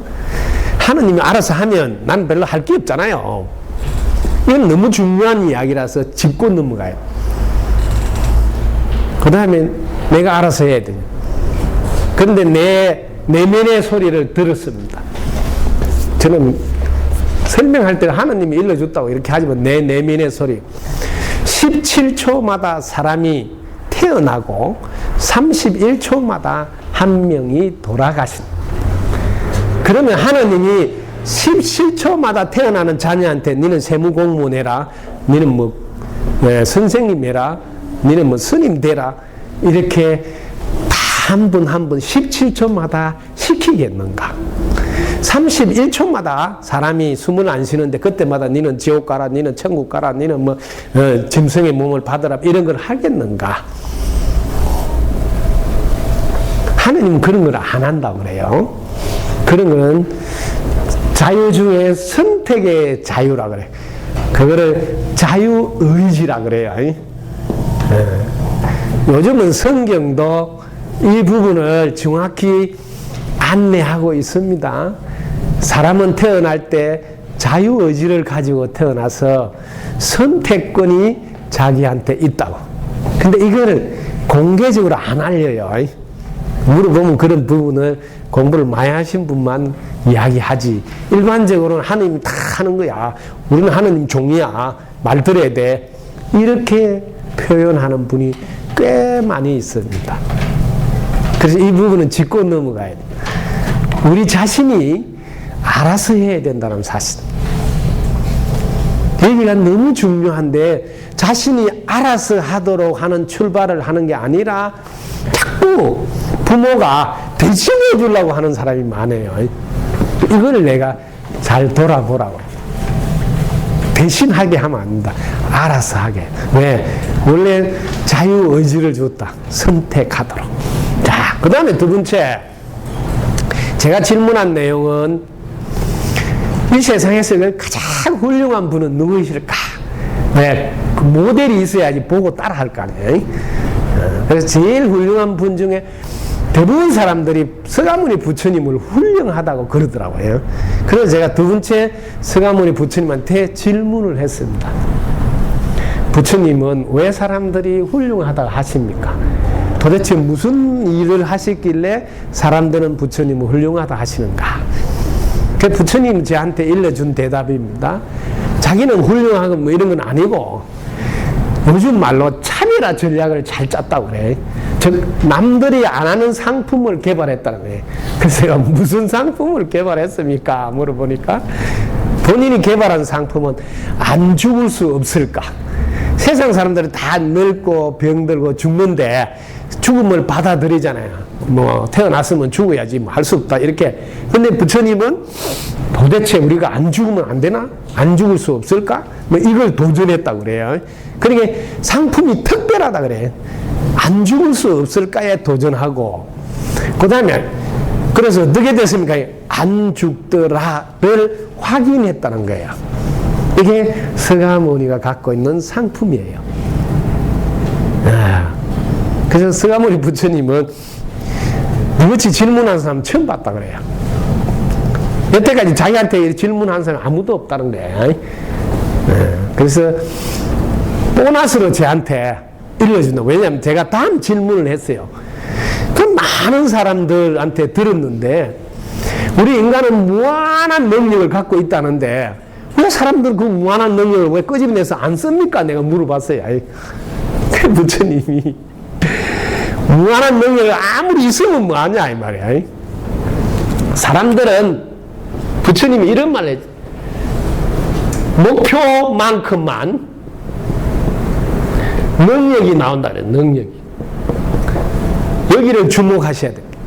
하느님이 알아서 하면 난 별로 할 게 없잖아요. 이건 너무 중요한 이야기라서 짚고 넘어가요. 그 다음에 내가 알아서 해야 돼요. 그런데 내 내면의 소리를 들었습니다. 저는 설명할 때 하느님이 일러줬다고 이렇게 하지만 내 내면의 소리. 17초마다 사람이 태어나고 31초마다 한 명이 돌아가신. 그러면 하느님이 17초마다 태어나는 자녀한테 니는 세무공무원 해라, 니는 뭐 선생님 해라, 니는 뭐 스님 되라, 이렇게 다 한 분 한 분 17초마다 시키겠는가? 31초마다 사람이 숨을 안 쉬는데 그때마다 니는 지옥 가라, 니는 천국 가라, 니는 뭐 짐승의 몸을 받으라, 이런 걸 하겠는가? 하느님은 그런 걸 안 한다고 그래요. 그런 거는 자유 중에 선택의 자유라 그래. 그거를 자유의지라 그래요. 요즘은 성경도 이 부분을 정확히 안내하고 있습니다. 사람은 태어날 때 자유의지를 가지고 태어나서 선택권이 자기한테 있다고. 근데 이거를 공개적으로 안 알려요. 물어보면 그런 부분을 공부를 많이 하신 분만 이야기하지. 일반적으로는 하느님 다 하는 거야. 우리는 하느님 종이야. 말 들어야 돼. 이렇게 표현하는 분이 꽤 많이 있습니다. 그래서 이 부분은 짚고 넘어가야 돼. 우리 자신이 알아서 해야 된다는 사실. 얘기가 너무 중요한데 자신이 알아서 하도록 하는 출발을 하는 게 아니라 자꾸 부모가 대신해 주려고 하는 사람이 많아요. 이걸 내가 잘 돌아보라고. 대신하게 하면 안 된다. 알아서 하게. 왜? 원래 자유의지를 줬다. 선택하도록. 자, 그 다음에 2번째. 제가 질문한 내용은 이 세상에서 가장 훌륭한 분은 누구이실까? 왜? 그 모델이 있어야지 보고 따라 할 거 아니에요. 그래서 제일 훌륭한 분 중에 대부분 사람들이 서가모니 부처님을 훌륭하다고 그러더라고요. 그래서 제가 두 번째 서가모니 부처님한테 질문을 했습니다. 부처님은 왜 사람들이 훌륭하다고 하십니까? 도대체 무슨 일을 하셨길래 사람들은 부처님을 훌륭하다 하시는가? 그 부처님 저한테 일러준 대답입니다. 자기는 훌륭하고 뭐 이런 건 아니고 요즘 말로 차별화 전략을 잘 짰다고 그래. 즉 남들이 안 하는 상품을 개발했다는 거예요. 그래서 제가 무슨 상품을 개발했습니까? 물어보니까 본인이 개발한 상품은 안 죽을 수 없을까? 세상 사람들은 다 늙고 병들고 죽는데 죽음을 받아들이잖아요. 뭐 태어났으면 죽어야지 뭐 할 수 없다 이렇게. 근데 부처님은 도대체 우리가 안 죽으면 안 되나? 안 죽을 수 없을까? 뭐 이걸 도전했다고 그래요. 그러니까 상품이 특별하다 그래. 안 죽을 수 없을까에 도전하고, 그 다음에 그래서 어떻게 됐습니까? 안 죽더라를 확인했다는 거예요. 이게 서가모니가 갖고 있는 상품이에요. 그래서 서가모니 부처님은 이같이 질문한 사람 처음 봤다 그래요. 여태까지 자기한테 질문한 사람 아무도 없다는 거예요. 그래서 보너스로 저한테 일러준다. 왜냐하면 제가 다음 질문을 했어요. 그 많은 사람들한테 들었는데 우리 인간은 무한한 능력을 갖고 있다는데 왜 사람들 그 무한한 능력을 왜 끄집어내서 안 씁니까? 내가 물어봤어요. 그 부처님이 무한한 능력을 아무리 있으면 뭐하냐 이 말이야. 사람들은 부처님이 이런 말을 했죠. 목표만큼만 능력이 나온다 그래. 능력이. 여기를 주목하셔야 됩니다.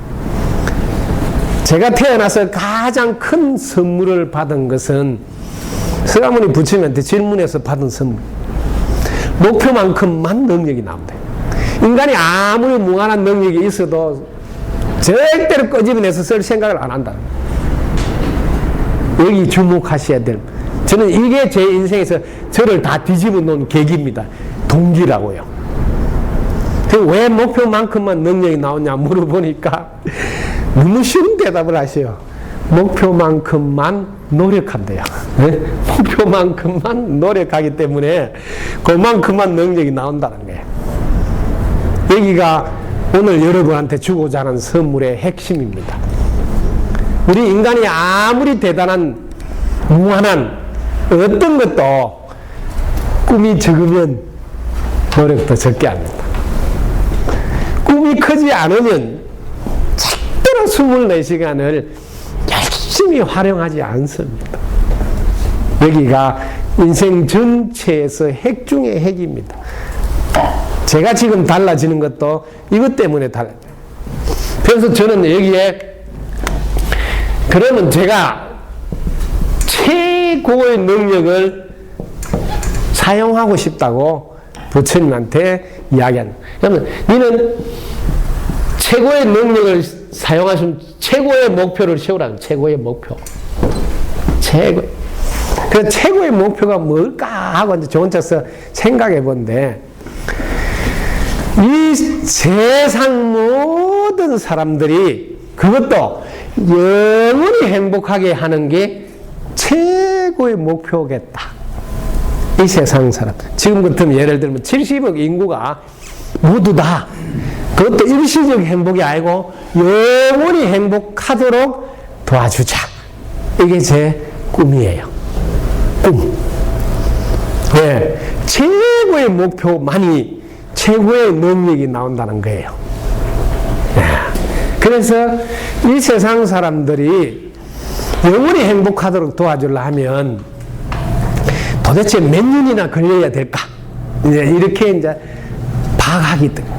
제가 태어나서 가장 큰 선물을 받은 것은 서가모니 부처님한테 질문해서 받은 선물. 목표만큼만 능력이 나온다. 인간이 아무리 무한한 능력이 있어도 절대로 끄집어내서 쓸 생각을 안 한다. 여기 주목하셔야 될. 저는 이게 제 인생에서 저를 다 뒤집어 놓은 계기입니다. 동기라고요. 왜 목표만큼만 능력이 나오냐 물어보니까 너무 쉬운 대답을 하셔요. 목표만큼만 노력한대요. 네? 목표만큼만 노력하기 때문에 그만큼만 능력이 나온다는 거예요. 여기가 오늘 여러분한테 주고자 하는 선물의 핵심입니다. 우리 인간이 아무리 대단한 무한한 어떤 것도 꿈이 적으면 노력도 적게 합니다. 꿈이 크지 않으면 절대로 24시간을 열심히 활용하지 않습니다. 여기가 인생 전체에서 핵 중의 핵입니다. 제가 지금 달라지는 것도 이것 때문에 달라져요. 그래서 저는 여기에 그러면 제가 최고의 능력을 사용하고 싶다고 부처님한테 이야기합니다. 그러면 너는 최고의 능력을 사용하시면 최고의 목표를 세우라는 최고의 목표. 그 최고의 목표가 뭘까 하고 이제 저 혼자서 생각해 본데 이 세상 모든 사람들이 그것도 영원히 행복하게 하는 게 최고의 목표겠다. 이 세상 사람들. 지금 같으면 예를 들면 70억 인구가 모두 다 그것도 일시적 행복이 아니고 영원히 행복하도록 도와주자. 이게 제 꿈이에요. 꿈. 네. 최고의 목표만이 최고의 능력이 나온다는 거예요. 네. 그래서 이 세상 사람들이 영원히 행복하도록 도와주려 하면 도대체 몇 년이나 걸려야 될까? 이렇게 이제 파악하기 때문에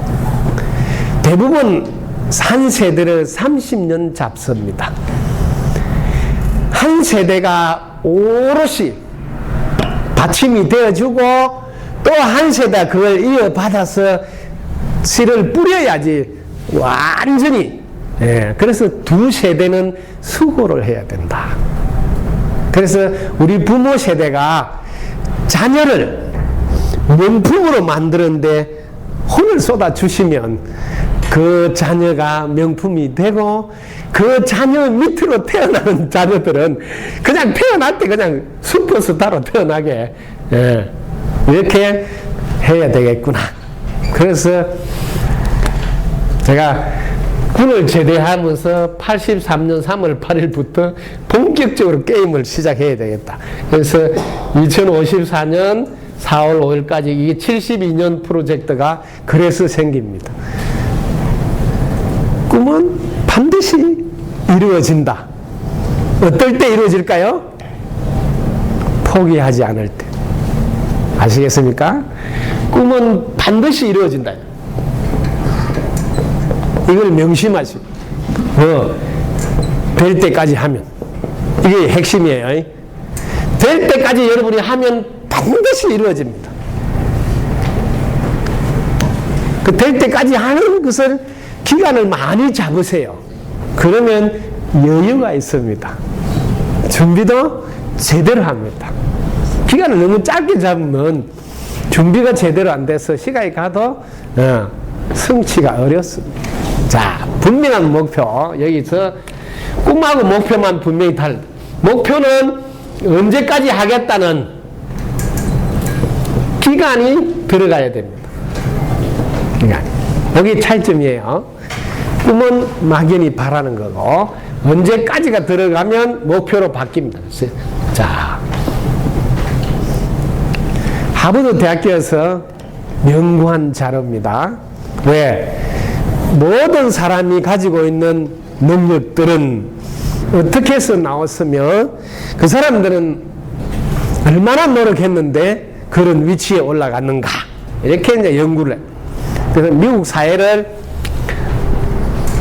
대부분 한 세대를 30년 잡습니다. 한 세대가 오롯이 받침이 되어주고 또 한 세대가 그걸 이어받아서 씨를 뿌려야지 완전히. 그래서 두 세대는 수고를 해야 된다. 그래서 우리 부모 세대가 자녀를 명품으로 만드는데 혼을 쏟아 주시면 그 자녀가 명품이 되고 그 자녀 밑으로 태어나는 자녀들은 그냥 태어날 때 그냥 슈퍼스타로 태어나게 예, 이렇게 해야 되겠구나. 그래서 제가 군을 제대하면서 83년 3월 8일부터 본격적으로 게임을 시작해야 되겠다. 그래서 2054년 4월 5일까지 이게 72년 프로젝트가 그래서 생깁니다. 꿈은 반드시 이루어진다. 어떨 때 이루어질까요? 포기하지 않을 때. 아시겠습니까? 꿈은 반드시 이루어진다. 이걸 명심하시고 될 때까지 하면 이게 핵심이에요. 될 때까지 여러분이 하면 반드시 이루어집니다. 그 될 때까지 하는 것을 기간을 많이 잡으세요. 그러면 여유가 있습니다. 준비도 제대로 합니다. 기간을 너무 짧게 잡으면 준비가 제대로 안 돼서 시간이 가도 성취가 어렵습니다. 자, 분명한 목표. 여기서 꿈하고 목표만 분명히 다르다. 목표는 언제까지 하겠다는 기간이 들어가야 됩니다. 기간. 여기 차이점이에요. 꿈은 막연히 바라는 거고 언제까지가 들어가면 목표로 바뀝니다. 자, 하버드 대학교에서 연구한 자료입니다. 왜? 모든 사람이 가지고 있는 능력들은 어떻게 해서 나왔으며 그 사람들은 얼마나 노력했는데 그런 위치에 올라갔는가 이렇게 이제 연구를 해요. 그래서 미국 사회를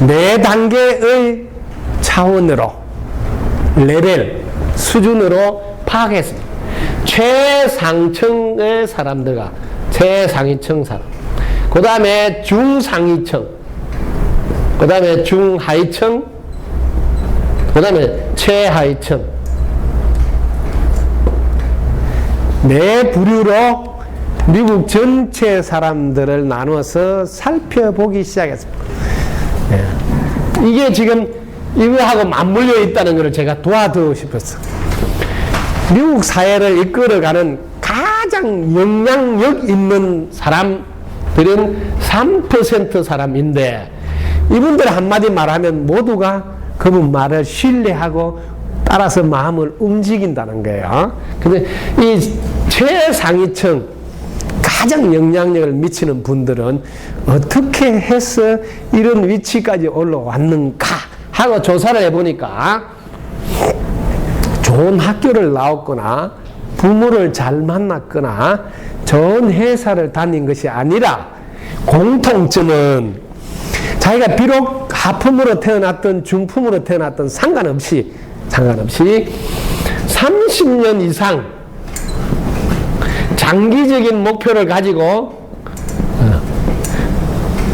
4단계의 차원으로 레벨 수준으로 파악했습니다. 최상층의 사람들과 최상위층 사람, 그 다음에 중상위층, 그 다음에 중하위층, 그 다음에 최하위층, 4부류로 미국 전체 사람들을 나눠서 살펴보기 시작했습니다. 예. 이게 지금 이거하고 맞물려 있다는 것을 제가 도와드리고 싶었어요. 미국 사회를 이끌어가는 가장 영향력 있는 사람들은 3% 사람인데 이분들 한마디 말하면 모두가 그분 말을 신뢰하고 따라서 마음을 움직인다는 거예요. 근데 이 최상위층 가장 영향력을 미치는 분들은 어떻게 해서 이런 위치까지 올라왔는가 하고 조사를 해보니까 좋은 학교를 나왔거나 부모를 잘 만났거나 좋은 회사를 다닌 것이 아니라 공통점은 자기가 비록 하품으로 태어났던 중품으로 태어났던 상관없이 30년 이상 장기적인 목표를 가지고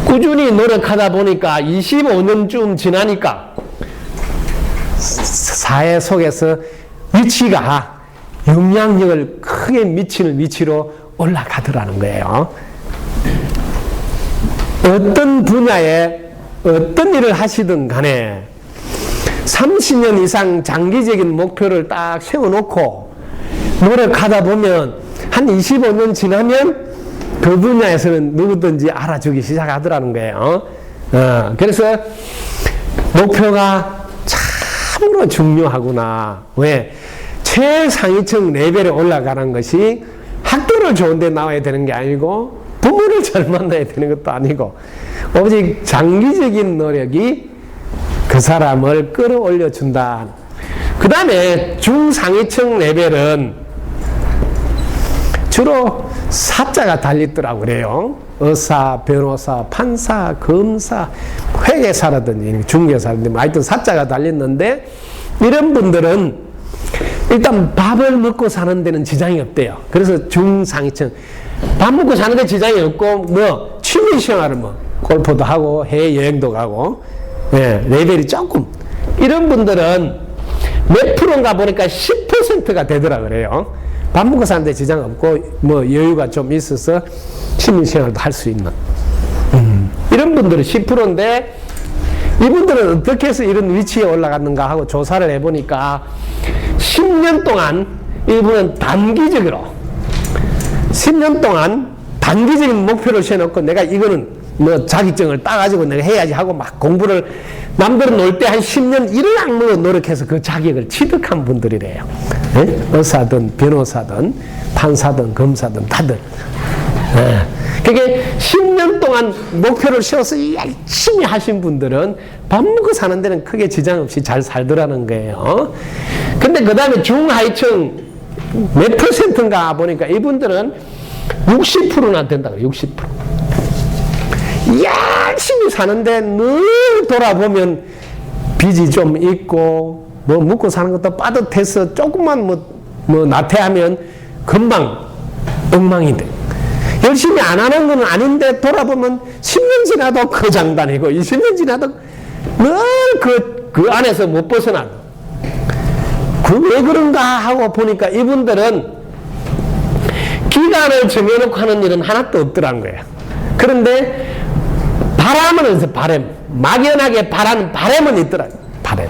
꾸준히 노력하다 보니까 25년쯤 지나니까 사회 속에서 위치가 영향력을 크게 미치는 위치로 올라가더라는 거예요. 어떤 분야에 어떤 일을 하시든 간에 30년 이상 장기적인 목표를 딱 세워놓고 노력하다 보면 한 25년 지나면 그 분야에서는 누구든지 알아주기 시작하더라는 거예요. 그래서 목표가 참으로 중요하구나. 왜? 최상위층 레벨에 올라가는 것이 학교를 좋은 데 나와야 되는 게 아니고 부모를 잘 만나야 되는 것도 아니고 오직 장기적인 노력이 그 사람을 끌어올려 준다. 그 다음에 중상위층 레벨은 주로 사자가 달리더라고 그래요. 의사, 변호사, 판사, 검사, 회계사라든지 중개사라든지 하여튼 사자가 달렸는데 이런 분들은 일단 밥을 먹고 사는 데는 지장이 없대요. 그래서 중상위층 밥 먹고 사는 데 지장이 없고 뭐 취미생활을 뭐 골프도 하고 해외여행도 가고 예, 레벨이 조금 이런 분들은 몇 프로인가 보니까 10%가 되더라 그래요. 밥 먹고 사는데 지장 없고 뭐 여유가 좀 있어서 취미생활도 할 수 있는 이런 분들은 10%인데 이분들은 어떻게 해서 이런 위치에 올라갔는가 하고 조사를 해보니까 10년 동안 이분은 단기적으로 10년 동안 단기적인 목표를 세워놓고 내가 이거는 뭐 자격증을 따가지고 내가 해야지 하고 막 공부를 남들은 놀 때 한 10년 일락으로 노력해서 그 자격을 취득한 분들이래요. 네? 의사든 변호사든 판사든 검사든 다들. 네. 그게 10년 동안 목표를 세워서 열심히 하신 분들은 밥 먹고 사는 데는 크게 지장 없이 잘 살더라는 거예요. 근데 그 다음에 중하위층 몇 %인가 보니까 이분들은 60%나 된다고, 60%. 열심히 사는데 늘 돌아보면 빚이 좀 있고, 뭐 먹고 사는 것도 빠듯해서 조금만 뭐 나태하면 금방 엉망이 돼. 열심히 안 하는 건 아닌데 돌아보면 10년 지나도 그 장단이고 20년 지나도 늘 그 안에서 못 벗어나. 왜 그런가 하고 보니까 이분들은 기간을 정해놓고 하는 일은 하나도 없더란 거예요. 그런데 바람은 있어요. 바람. 막연하게 바라는 바람은 있더라고요. 바람.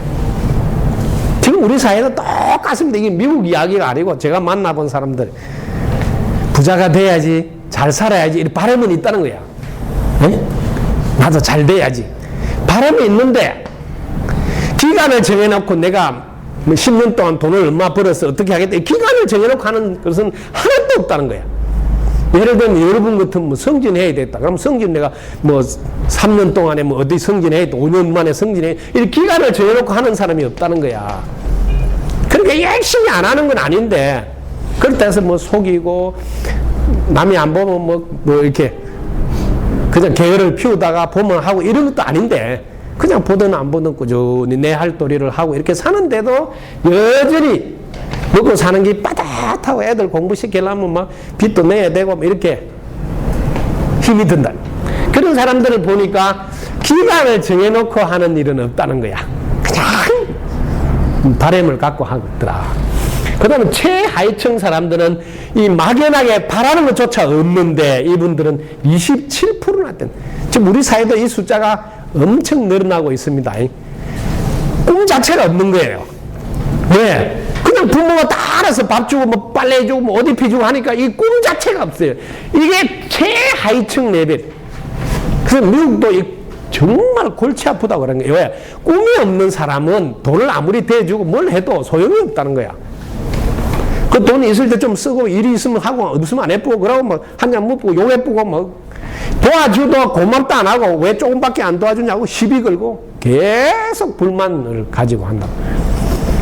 지금 우리 사회는 똑같습니다. 이게 미국 이야기가 아니고 제가 만나본 사람들 부자가 돼야지, 잘 살아야지 이런 바람은 있다는 거야. 네? 나도 잘 돼야지. 바람이 있는데 기간을 정해놓고 내가 뭐 10년 동안 돈을 얼마 벌어서 어떻게 하겠다. 기간을 정해놓고 하는 것은 하나도 없다는 거야. 예를 들면 여러분 같은 뭐 승진해야 됐다. 그럼 승진 내가 뭐 3년 동안에 뭐 어디 승진해야 돼. 5년 만에 승진해. 이렇게 기간을 정해놓고 하는 사람이 없다는 거야. 그러니까 열심히 안 하는 건 아닌데 그렇다 해서 뭐 속이고 남이 안 보면 뭐 이렇게 그냥 게으를 피우다가 보면 하고 이런 것도 아닌데 그냥 보든 안 보든 꾸준히 내 할 도리를 하고 이렇게 사는데도 여전히 먹고 사는 게 빠듯하고 애들 공부시키려면 막 빚도 내야 되고 뭐 이렇게 힘이 든다. 그런 사람들을 보니까 기간을 정해놓고 하는 일은 없다는 거야. 그냥 바람을 갖고 하더라. 그 다음에 최하위층 사람들은 이 막연하게 바라는 것조차 없는데 이분들은 27%나 된. 지금 우리 사회도 이 숫자가 엄청 늘어나고 있습니다. 꿈 자체가 없는 거예요. 왜? 그냥 부모가 다 알아서 밥 주고 뭐 빨래 해주고 뭐 옷 입혀주고 하니까 이 꿈 자체가 없어요. 이게 최하위층 레벨. 그래서 미국도 정말 골치 아프다고 그런 거예요. 왜? 꿈이 없는 사람은 돈을 아무리 대주고 뭘 해도 소용이 없다는 거야. 그 돈이 있을 때 좀 쓰고 일이 있으면 하고 없으면 안 예쁘고 그러고 뭐 한 잔 먹고 욕 예쁘고 뭐 도와줘도 고맙다 안 하고 왜 조금밖에 안 도와주냐고 시비 걸고 계속 불만을 가지고 한다.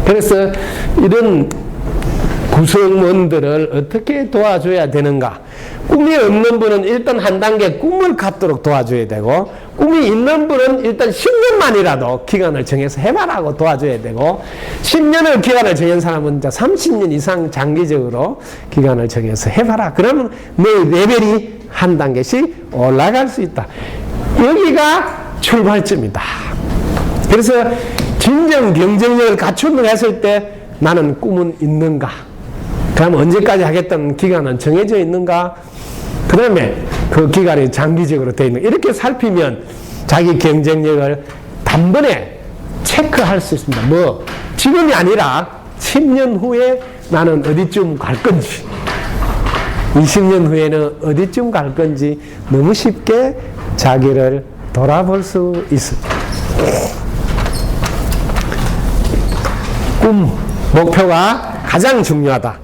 그래서 이런 구성원들을 어떻게 도와줘야 되는가? 꿈이 없는 분은 일단 한 단계 꿈을 갖도록 도와줘야 되고 꿈이 있는 분은 일단 10년만이라도 기간을 정해서 해봐라고 도와줘야 되고 10년을 기간을 정한 사람은 30년 이상 장기적으로 기간을 정해서 해봐라. 그러면 내 레벨이 한 단계씩 올라갈 수 있다. 여기가 출발점이다. 그래서 진정 경쟁력을 갖춘다고 했을 때 나는 꿈은 있는가? 그럼 언제까지 하겠다는 기간은 정해져 있는가? 그 다음에 그 기간이 장기적으로 되어 있는가? 이렇게 살피면 자기 경쟁력을 단번에 체크할 수 있습니다. 뭐 지금이 아니라 10년 후에 나는 어디쯤 갈 건지 20년 후에는 어디쯤 갈 건지 너무 쉽게 자기를 돌아볼 수 있습니다. 꿈, 목표가 가장 중요하다.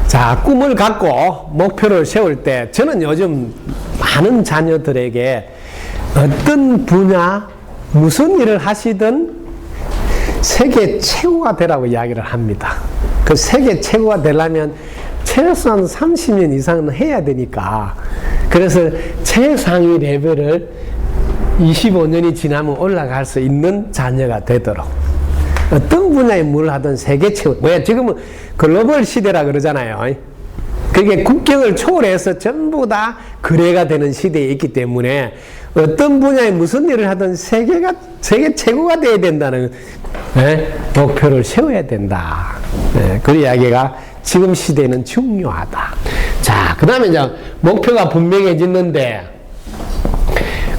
자, 꿈을 갖고 목표를 세울 때 저는 요즘 많은 자녀들에게 어떤 분야, 무슨 일을 하시든 세계 최고가 되라고 이야기를 합니다. 그 세계 최고가 되려면 최소한 30년 이상은 해야 되니까 그래서 최상위 레벨을 25년이 지나면 올라갈 수 있는 자녀가 되도록 어떤 분야에 뭘 하든 세계 최고. 왜 지금은 글로벌 시대라 그러잖아요. 그게 국경을 초월해서 전부 다 거래가 되는 시대에 있기 때문에 어떤 분야에 무슨 일을 하든 세계 최고가 돼야 된다는 목표를 세워야 된다. 그 이야기가 지금 시대에는 중요하다. 자, 그 다음에 이제 목표가 분명해졌는데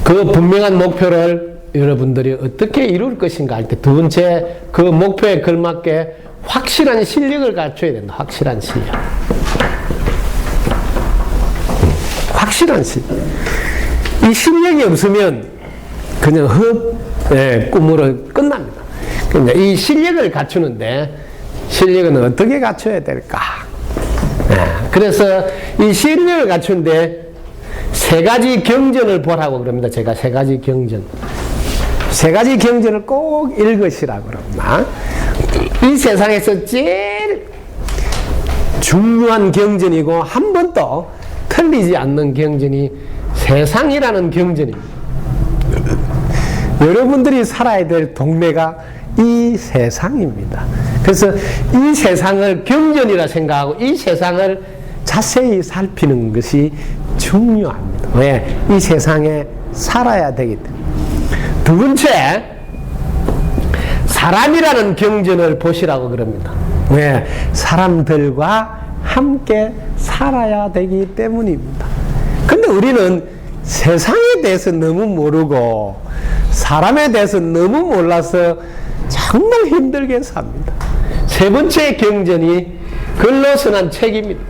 그 분명한 목표를 여러분들이 어떻게 이룰 것인가 할 때 두 번째 그 목표에 걸맞게 확실한 실력을 갖춰야 된다. 확실한 실력. 확실한 실력. 이 실력이 없으면 그냥 꿈으로 끝납니다. 그러니까 이 실력을 갖추는데 실력은 어떻게 갖춰야 될까? 그래서 이 실력을 갖추는데 세 가지 경전을 보라고 그럽니다. 제가 세 가지 경전. 세 가지 경전을 꼭 읽으시라고 그럽니다. 이 세상에서 제일 중요한 경전이고 한 번도 틀리지 않는 경전이 세상이라는 경전입니다. 여러분들이 살아야 될 동네가 이 세상입니다. 그래서 이 세상을 경전이라 생각하고 이 세상을 자세히 살피는 것이 중요합니다. 왜? 이 세상에 살아야 되기 때문에. 두 번째, 사람이라는 경전을 보시라고 그럽니다. 왜? 사람들과 함께 살아야 되기 때문입니다. 근데 우리는 세상에 대해서 너무 모르고 사람에 대해서 너무 몰라서 정말 힘들게 삽니다. 세 번째 경전이 글로서 난 책입니다.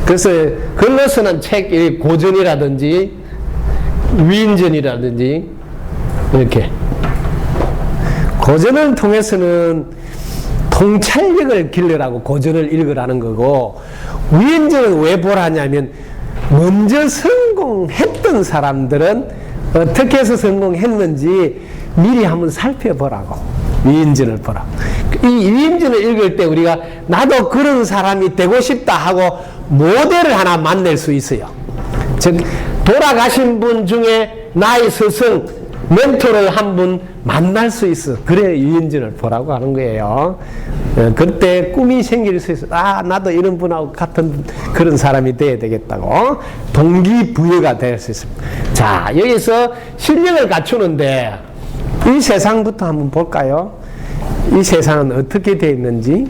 그래서 글로서 난 책이 고전이라든지 위인전이라든지 이렇게 고전을 통해서는 통찰력을 길러라고 고전을 읽으라는 거고 위인전은 왜 보라냐면 먼저 성공했던 사람들은 어떻게 해서 성공했는지 미리 한번 살펴보라고 위인전을 보라고. 이 위인전을 읽을 때 우리가 나도 그런 사람이 되고 싶다 하고 모델을 하나 만날 수 있어요. 즉 돌아가신 분 중에 나의 스승 멘토를 한 분 만날 수 있어. 그래 위인전을 보라고 하는 거예요. 그때 꿈이 생길 수 있어. 아, 나도 이런 분하고 같은 그런 사람이 돼야 되겠다고 동기부여가 될 수 있습니다. 자, 여기서 실력을 갖추는데 이 세상부터 한번 볼까요? 이 세상은 어떻게 되어 있는지.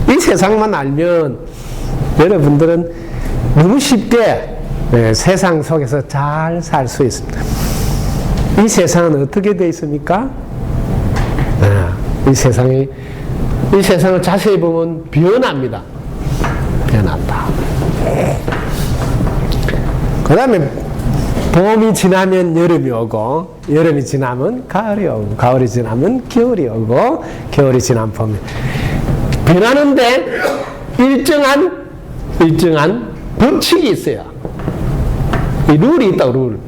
이 세상만 알면 여러분들은 너무 쉽게 세상 속에서 잘 살 수 있습니다. 이 세상은 어떻게 되어 있습니까? 이 세상을 자세히 보면 변합니다. 변한다. 그 다음에 봄이 지나면 여름이 오고 여름이 지나면 가을이 오고 가을이 지나면 겨울이 오고 겨울이 지나면 봄이 변하는데 일정한 법칙이 있어요. 이 룰이 있다고 룰.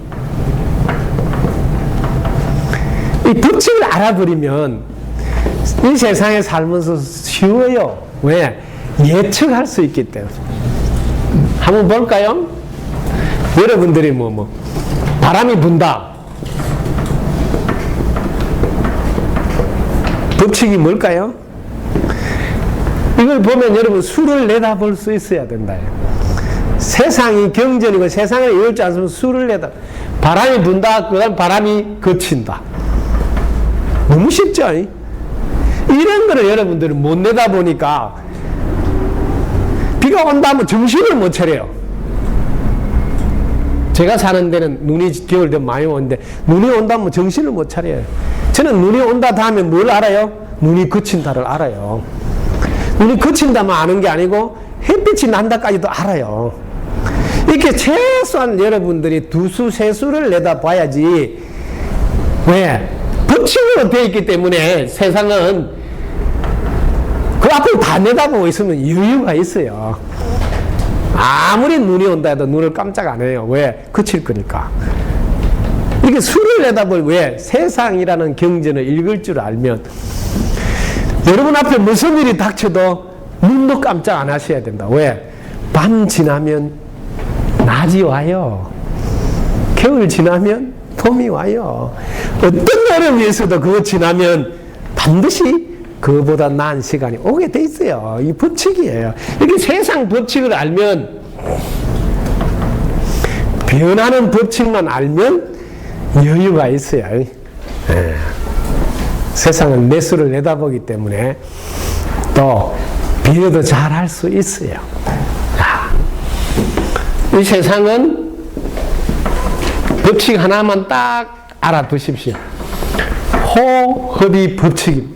이 법칙을 알아버리면 이 세상에 살면서 쉬워요. 왜? 예측할 수 있기 때문에. 한번 볼까요? 여러분들이 바람이 분다. 법칙이 뭘까요? 이걸 보면 여러분 수를 내다볼 수 있어야 된다. 세상이 경전이고 세상을 이룰 줄 알았으면 수를 내다. 바람이 분다. 그 다음 바람이 그친다. 너무 쉽죠? 이런 거를 여러분들은 못 내다보니까 비가 온다 하면 정신을 못 차려요. 제가 사는 데는 눈이 겨울 되면 많이 오는데 눈이 온다면 정신을 못 차려요. 저는 눈이 온다 하면 뭘 알아요? 눈이 그친다를 알아요. 눈이 그친다만 아는 게 아니고 햇빛이 난다까지도 알아요. 이렇게 최소한 여러분들이 두 수, 세 수를 내다봐야지. 왜? 법칙으로 되어 있기 때문에 세상은 그 앞을 다 내다보고 있으면 여유가 있어요. 아무리 눈이 온다 해도 눈을 깜짝 안 해요. 왜? 그칠 거니까. 이렇게 수를 내다볼 왜? 세상이라는 경전을 읽을 줄 알면 여러분 앞에 무슨 일이 닥쳐도 눈도 깜짝 안 하셔야 된다. 왜? 밤 지나면 낮이 와요. 겨울 지나면 봄이 와요. 어떤 여름이 있어도 그거 지나면 반드시 그보다 나은 시간이 오게 돼 있어요. 이 법칙이에요. 이렇게 세상 법칙을 알면, 변하는 법칙만 알면 여유가 있어요. 예. 세상은 매수를 내다보기 때문에 또 비교도 잘 할 수 있어요. 자, 이 세상은 법칙 하나만 딱 알아두십시오. 호흡이 법칙입니다.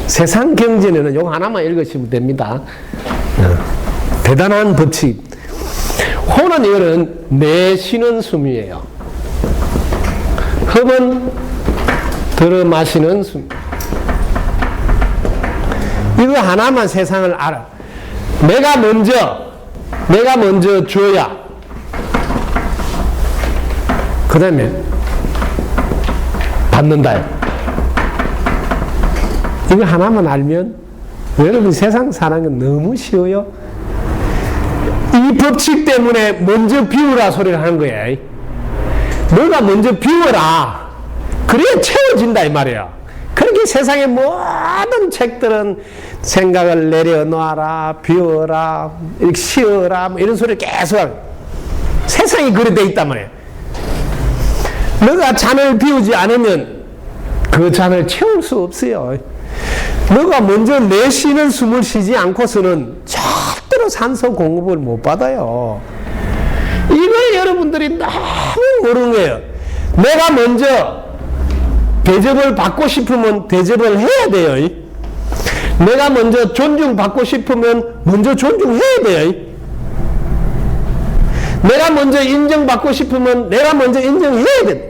세상 경전에는 이거 하나만 읽으시면 됩니다. 대단한 법칙. 호는 이거는 내쉬는 숨이에요. 흡은 들어 마시는 숨. 이거 하나만 세상을 알아. 내가 먼저 줘야. 그 다음에 받는다요. 이거 하나만 알면 여러분 세상 사는 건 너무 쉬워요. 이 법칙 때문에 먼저 비우라 소리를 하는 거예요. 너가 먼저 비워라. 그래야 채워진다 이 말이에요. 그렇게 세상의 모든 책들은 생각을 내려놓아라, 비워라, 이렇게 쉬어라 뭐 이런 소리를 계속 하고 세상이 그래 돼 있단 말이에요. 너가 잔을 비우지 않으면 그 잔을 채울 수 없어요. 너가 먼저 내쉬는 숨을 쉬지 않고서는 절대로 산소 공급을 못 받아요. 이걸 여러분들이 너무 모르는 거예요. 내가 먼저 대접을 받고 싶으면 대접을 해야 돼요. 내가 먼저 존중받고 싶으면 먼저 존중해야 돼요. 내가 먼저 인정받고 싶으면 내가 먼저 인정해야 돼.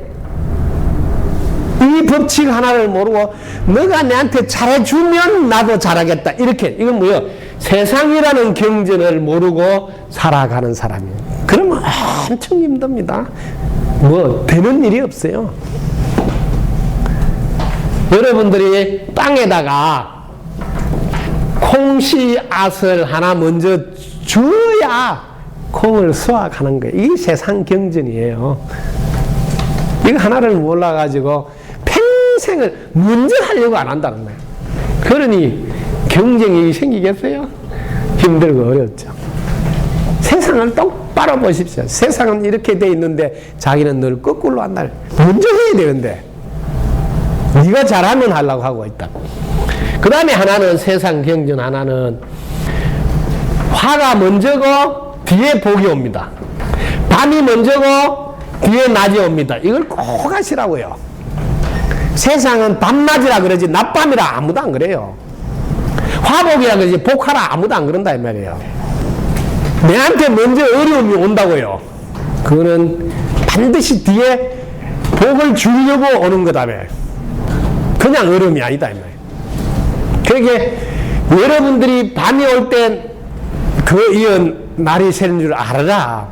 이 법칙 하나를 모르고 너가 내한테 잘해주면 나도 잘하겠다. 이렇게 이건 뭐예요? 세상이라는 경전을 모르고 살아가는 사람이에요. 그러면 엄청 힘듭니다. 뭐 되는 일이 없어요. 여러분들이 땅에다가 콩씨앗을 하나 먼저 줘야 콩을 수확하는 거예요. 이게 세상 경전이에요. 이거 하나를 몰라가지고 평생을 먼저 하려고 안 한다는 거예요. 그러니 경쟁이 생기겠어요? 힘들고 어렵죠. 세상을 똑바로 보십시오. 세상은 이렇게 돼 있는데 자기는 늘 거꾸로 한다. 먼저 해야 되는데 네가 잘하면 하려고 하고 있다. 그 다음에 하나는 세상 경전 하나는 화가 먼저고 뒤에 복이 옵니다. 밤이 먼저고 뒤에 낮이 옵니다. 이걸 꼭 하시라고요. 세상은 밤낮이라 그러지 낮밤이라 아무도 안 그래요. 화복이라 그러지 복하라 아무도 안 그런다 이 말이에요. 내한테 먼저 어려움이 온다고요. 그거는 반드시 뒤에 복을 주려고 오는 거다며. 그냥 어려움이 아니다 이 말이에요. 그러니까 여러분들이 밤이 올 때 그 이은 날이 새는 줄 알아라.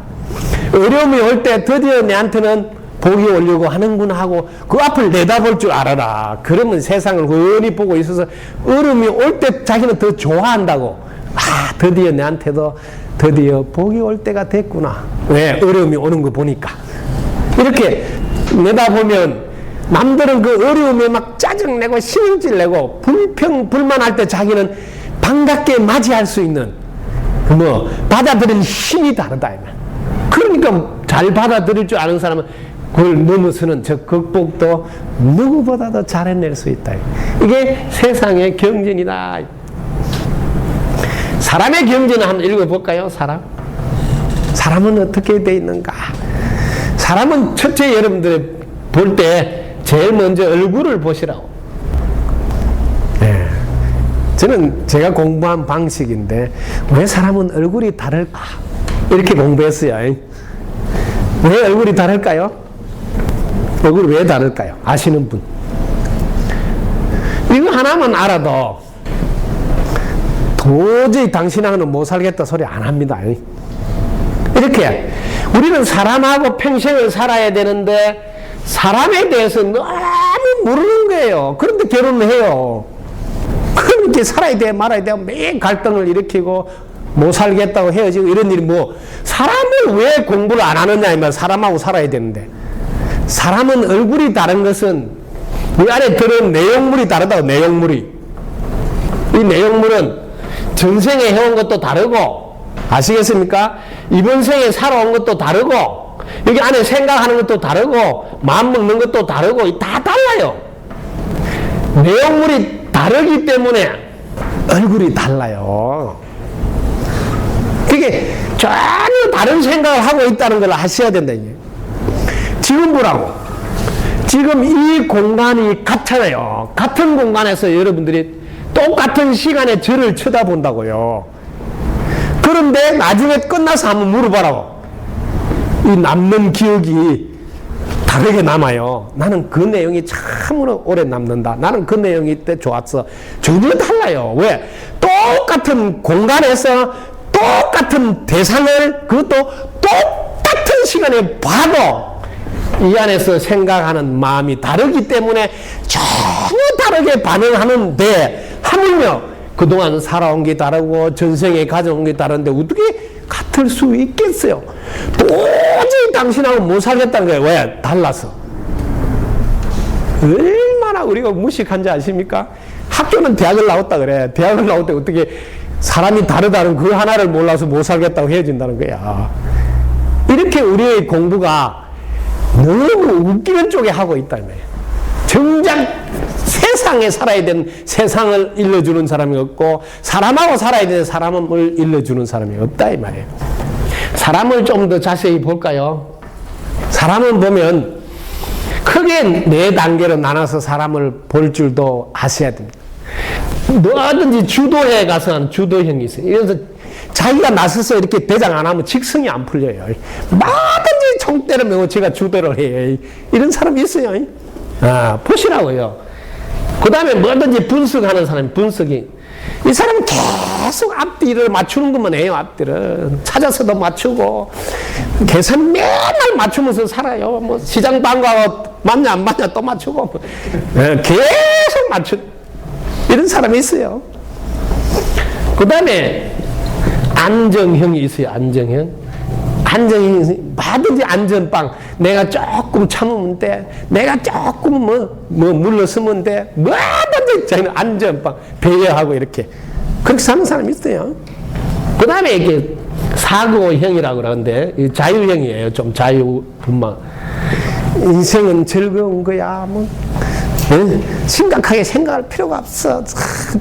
어려움이 올 때 드디어 내한테는 복이 오려고 하는구나 하고 그 앞을 내다볼 줄 알아라. 그러면 세상을 훤히 보고 있어서 어려움이 올 때 자기는 더 좋아한다고. 아, 드디어 내한테도 드디어 복이 올 때가 됐구나. 왜? 어려움이 오는 거 보니까. 이렇게 내다보면 남들은 그 어려움에 막 짜증내고 신경질내고 불만할 때 자기는 반갑게 맞이할 수 있는 뭐 받아들이는 힘이 다르다. 그러니까 잘 받아들일 줄 아는 사람은 그걸 넘어서는 저 극복도 누구보다도 잘 해낼 수 있다. 이게 세상의 경전이다. 사람의 경전을 한번 읽어볼까요? 사람은 어떻게 돼 있는가? 사람은 첫째 여러분들이 볼 때 제일 먼저 얼굴을 보시라고. 네. 저는 제가 공부한 방식인데 왜 사람은 얼굴이 다를까? 이렇게 공부했어요. 왜 얼굴이 다를까요? 얼굴이 왜 다를까요? 아시는 분? 이거 하나만 알아도 도저히 당신하고는 못 살겠다 소리 안 합니다. 이렇게 우리는 사람하고 평생을 살아야 되는데 사람에 대해서 너무 모르는 거예요. 그런데 결혼을 해요. 그럼 이렇게 살아야 돼 말아야 돼 매일 갈등을 일으키고 못 살겠다고 헤어지고 이런 일이 뭐 사람을 왜 공부를 안 하느냐 이말 사람하고 살아야 되는데 사람은 얼굴이 다른 것은 이 안에 들은 내용물이 다르다고, 내용물이. 이 내용물은 전생에 해온 것도 다르고, 아시겠습니까? 이번 생에 살아온 것도 다르고, 여기 안에 생각하는 것도 다르고, 마음 먹는 것도 다르고, 다 달라요. 내용물이 다르기 때문에 얼굴이 달라요. 그게 전혀 다른 생각을 하고 있다는 걸 아셔야 된다. 지금 보라고. 지금 이 공간이 같잖아요. 같은 공간에서 여러분들이 똑같은 시간에 저를 쳐다본다고요. 그런데 나중에 끝나서 한번 물어봐라고. 이 남는 기억이 다르게 남아요. 나는 그 내용이 참으로 오래 남는다. 나는 그 내용이 때 좋았어. 전혀 달라요. 왜? 똑같은 공간에서 똑같은 대상을 그것도 똑같은 시간에 봐도 이 안에서 생각하는 마음이 다르기 때문에 전혀 다르게 반응하는데 하물며 그동안 살아온 게 다르고 전생에 가져온 게 다른데 어떻게 같을 수 있겠어요? 도저히 당신하고 못 살겠다는 거예요. 왜? 달라서. 얼마나 우리가 무식한지 아십니까? 학교는 대학을 나왔다 그래. 대학을 나올 때 어떻게 사람이 다르다는 그 하나를 몰라서 못 살겠다고 헤어진다는 거야. 이렇게 우리의 공부가 너무 웃기는 쪽에 하고 있다. 정작 세상에 살아야 되는 세상을 일러주는 사람이 없고 사람하고 살아야 되는 사람을 일러주는 사람이 없다 이 말이에요. 사람을 좀 더 자세히 볼까요? 사람을 보면 크게 4단계로 나눠서 사람을 볼 줄도 아셔야 됩니다. 뭐든지 주도에 가서 하는 주도형이 있어요. 그래서 자기가 나서서 이렇게 대장 안 하면 직성이 안 풀려요. 뭐든지 총대를 메고 제가 주도를 해요. 이런 사람이 있어요. 아, 보시라고요. 그 다음에 뭐든지 분석하는 사람이 분석이. 이 사람은 계속 앞뒤를 맞추는 것만 해요. 앞뒤를. 찾아서도 맞추고, 계산 맨날 맞추면서 살아요. 뭐, 시장 방과후 맞냐, 안 맞냐 또 맞추고. 계속 맞추. 이런 사람이 있어요. 그 다음에 안정형이 있어요. 안정형. 안정형이 뭐든지 안전빵. 내가 조금 참으면 돼. 내가 조금 물러서면 돼. 뭐든지 저희는 안전빵. 배려하고 이렇게. 그렇게 사는 사람이 있어요. 그 다음에 이게 사고형이라고 그러는데 자유형이에요. 좀 자유분방. 인생은 즐거운 거야. 뭐. 심각하게 생각할 필요가 없어.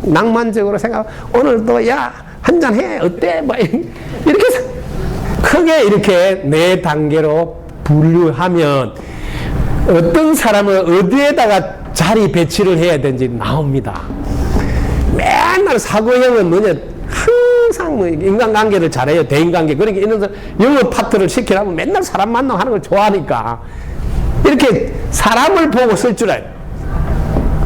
낭만적으로 생각. 오늘도 야 한잔해 어때? 뭐 이렇게 크게 이렇게 4단계로 분류하면 어떤 사람은 어디에다가 자리 배치를 해야 되는지 나옵니다. 맨날 사고형은 뭐냐? 항상 뭐 인간관계를 잘해요. 대인관계. 그러니까 이런 사람 영업 파트를 시키라면 맨날 사람 만나고 하는 걸 좋아하니까 이렇게 사람을 보고 쓸 줄 알아요.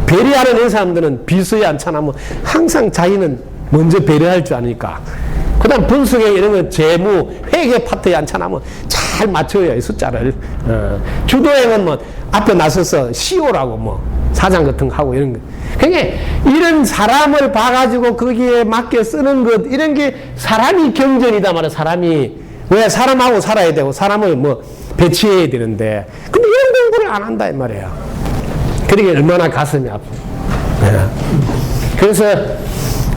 배려하는 이런 사람들은 비서에 앉혀놓으면 항상 자기는 먼저 배려할 줄 아니까. 그 다음 분석에 이런 거 재무, 회계 파트에 앉혀놓으면 잘 맞춰요, 이 숫자를. 주도형은 뭐 앞에 나서서 CEO라고 뭐 사장 같은 거 하고 이런 거. 그러니까 이런 사람을 봐가지고 거기에 맞게 쓰는 것, 이런 게 사람이 경전이다 말이야, 사람이. 왜 사람하고 살아야 되고 사람을 뭐 배치해야 되는데. 근데 이런 공부를 안 한다, 이 말이야. 그러게 얼마나 가슴이 아파. 그래서